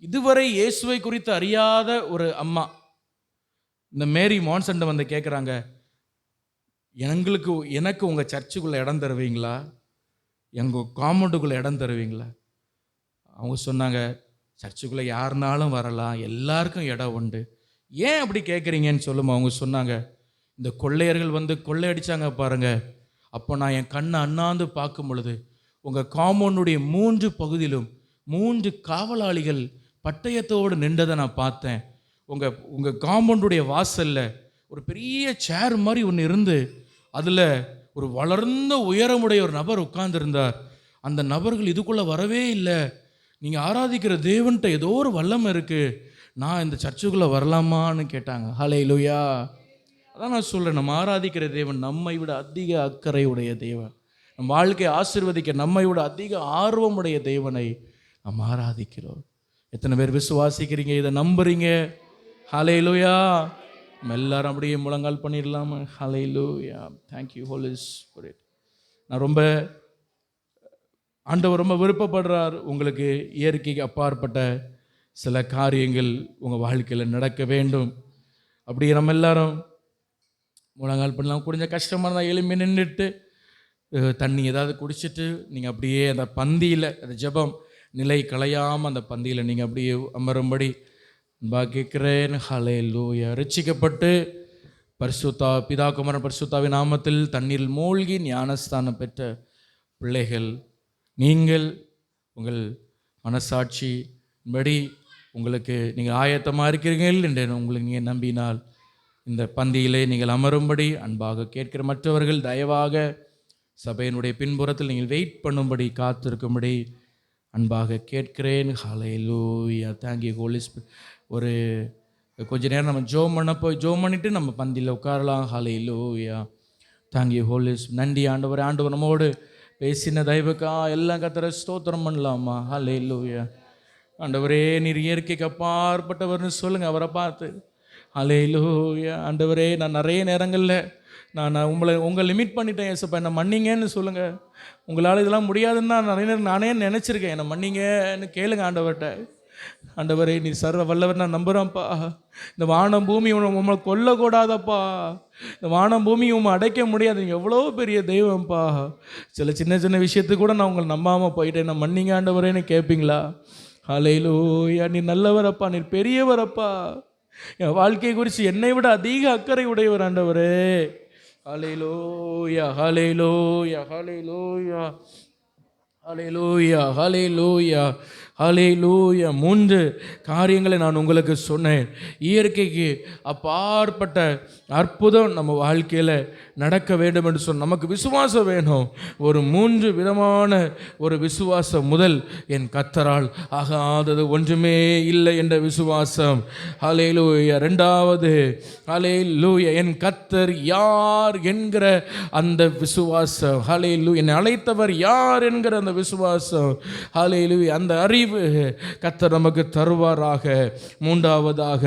இதுவரை இயேசுவை குறித்து அறியாத ஒரு அம்மா இந்த மேரி மான்சன்ட்ட வந்து கேட்குறாங்க, எனக்கு உங்கள் சர்ச்சுக்குள்ளே இடம் தருவீங்களா, எங்கள் காம்பவுண்டுக்குள்ளே இடம் தருவீங்களா? அவங்க சொன்னாங்க, சர்ச்சுக்குள்ளே யாருனாலும் வரலாம், எல்லாருக்கும் இடம் உண்டு. ஏன் அப்படி கேட்குறீங்கன்னு சொல்லுமா. அவங்க சொன்னாங்க, இந்த கொள்ளையர்கள் வந்து கொள்ளையடிச்சாங்க பாருங்க, அப்போ நான் என் கண்ணை அண்ணாந்து பார்க்கும் பொழுது உங்கள் காம்பவுண்டுடைய 3 பகுதியிலும் 3 காவலாளிகள் பட்டயத்தோடு நின்றதை நான் பார்த்தேன். உங்கள் காம்பவுண்டுடைய வாசலில் ஒரு பெரிய சேர் மாதிரி ஒன்று இருந்து அதில் ஒரு வளர்ந்த உயரமுடைய ஒரு நபர் உட்கார்ந்துருந்தார். அந்த நபர்கள் இதுக்குள்ளே வரவே இல்லை. நீங்கள் ஆராதிக்கிற தேவன்கிட்ட ஏதோ ஒரு வல்லமை இருக்குது, நான் இந்த சர்ச்சுக்குள்ளே வரலாமான்னு கேட்டாங்க. ஹல்லேலூயா. அதான் நான் சொல்கிறேன், நம்ம ஆராதிக்கிற தேவன் நம்மை விட அதிக அக்கறை உடைய தேவன். நம் வாழ்க்கையை ஆசீர்வதிக்க நம்மை விட அதிக ஆர்வமுடைய தேவனை நம்ம ஆராதிக்கிறோம். எத்தனை பேர் விசுவாசிக்கிறீங்க, இதை நம்புறீங்க? ஹல்லேலூயா. நம்ம எல்லாரும் அப்படியே முழங்கால் பண்ணிடலாமா? ஹல்லேலூயா. Thank you holy spirit. ஆண்டவர் ரொம்ப விருப்பப்படுறார், உங்களுக்கு இயற்கைக்கு அப்பாற்பட்ட சில காரியங்கள் உங்கள் வாழ்க்கையில் நடக்க வேண்டும். அப்படி நம்ம எல்லாரும் முழங்கால் பண்ணலாம். கொஞ்சம் கஷ்டமாக இருந்தால் எளிமையாக நின்றுட்டு தண்ணி ஏதாவது குடிச்சிட்டு நீங்கள் அப்படியே அந்த பந்தியில், அந்த ஜெபம் நிலை கலையாமல் அந்த பந்தியில் நீங்கள் அப்படியே அமரும்படி கேட்கிறேன். ஹல்லேலூயா. ரட்சிக்கப்பட்டு பிதா குமாரன் பரிசுத்தாவின் நாமத்தில் தண்ணீரில் மூழ்கி ஞானஸ்தானம் பெற்ற பிள்ளைகள் நீங்கள் உங்கள் மனசாட்சியின்படி உங்களுக்கு நீங்கள் ஆயத்தமாக இருக்கிறீர்கள் என்று உங்களுக்கு நீங்கள் நம்பினால் இந்த பந்தியிலே நீங்கள் அமரும்படி அன்பாக கேட்கிற மற்றவர்கள் தயவாக சபையினுடைய பின்புறத்தில் நீங்கள் வெயிட் பண்ணும்படி காத்திருக்கும்படி அன்பாக கேட்கிறேன். ஹல்லேலூயா. Thank you holy spirit. ஒரு கொஞ்ச நேரம் நம்ம ஜோம் பண்ணிவிட்டு நம்ம பந்தியில் உட்காரலாம். ஹல்லேலூயா. Thank you holy spirit. நன்றி ஆண்டவர். ஆண்டவர் நம்மோடு பேசின தயவுக்கா எல்லாம் கர்த்தரை ஸ்தோத்திரம் பண்ணலாமா? ஹல்லேலூயா. ஆண்டவரே, நீர் இயற்கைக்கு அப்பாற்பட்டவர்னு சொல்லுங்கள் அவரை பார்த்து. ஹல்லேலூயா. ஆண்டவரே, நான் நிறைய நேரங்களில் நான் உங்களை லிமிட் பண்ணிட்டேன் ஏசப்பா, என்னை மன்னிங்கன்னு சொல்லுங்கள். உங்களால் இதெல்லாம் முடியாதுன்னு நான் நிறைய நேரம் நானே நினச்சிருக்கேன். என்னை மன்னிங்கன்னு கேளுங்க ஆண்டவர்கிட்ட. ஆண்டவரே, நீ சர்வ வல்லவர், நான் நம்புகிறேன்ப்பா. இந்த வானம் பூமி உங்களை கொல்லக்கூடாதப்பா. இந்த வானம் பூமி அடைக்க முடியாது. நீங்கள் எவ்வளோ பெரிய தெய்வம்ப்பா. சில சின்ன சின்ன விஷயத்துக்கு கூட நான் உங்களை நம்பாமல் போயிட்டேன். நான் மன்னிங்க ஆண்டவரேன்னு கேட்பீங்களா? ஹல்லேலூயா. நீ நல்லவரப்பா, நீ பெரியவரப்பா. என் வாழ்க்கையை குறித்து என்னை விட அதிக அக்கறை உடையவர் ஆண்டவரே. ஹல்லேலூயா. ஹல்லேலூயா. ஹல்லேலூயா. ஹல்லேலூயா. ஹல்லேலூயா. ஹல்லேலூயா. 3 காரியங்களை நான் உங்களுக்கு சொன்னேன். இயற்கைக்கு அப்பாற்பட்ட அற்புதம் நம்ம வாழ்க்கையில் நடக்க வேண்டும் என்று சொன்ன நமக்கு விசுவாசம் வேணும். ஒரு 3 விதமான ஒரு விசுவாசம். முதல், என் கர்த்தரால் ஆகாதது ஒன்றுமே இல்லை என்ற விசுவாசம். ஹல்லேலூயா. 2வது, ஹல்லேலூயா, என் கர்த்தர் யார் என்கிற அந்த விசுவாசம். ஹல்லேலூயா. என்னை அழைத்தவர் யார் என்கிற அந்த விசுவாசம். ஹல்லேலூயா. அந்த அறிவு கர்த்தர் நமக்கு தருவாராக. 3வதாக,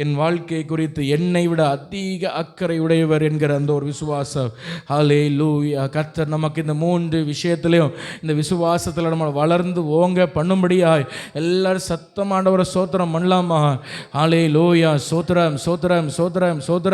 என் வாழ்க்கை குறித்து என்னை விட அதிக அக்கறை உடையவர் என்கிற அந்த ஒரு விசுவாசம். ஹல்லேலூயா. கர்த்தர் நமக்கு இந்த 3 விஷயத்திலையும் இந்த விசுவாசத்தில் நம்ம வளர்ந்து ஓங்க பண்ணும்படியாய் எல்லாரும் சத்தமாண்டவரை சோத்திரம் பண்ணலாமா? ஹல்லேலூயா. சோத்திரம் சோத்திரம் சோத்திரம் சோத்திரம்.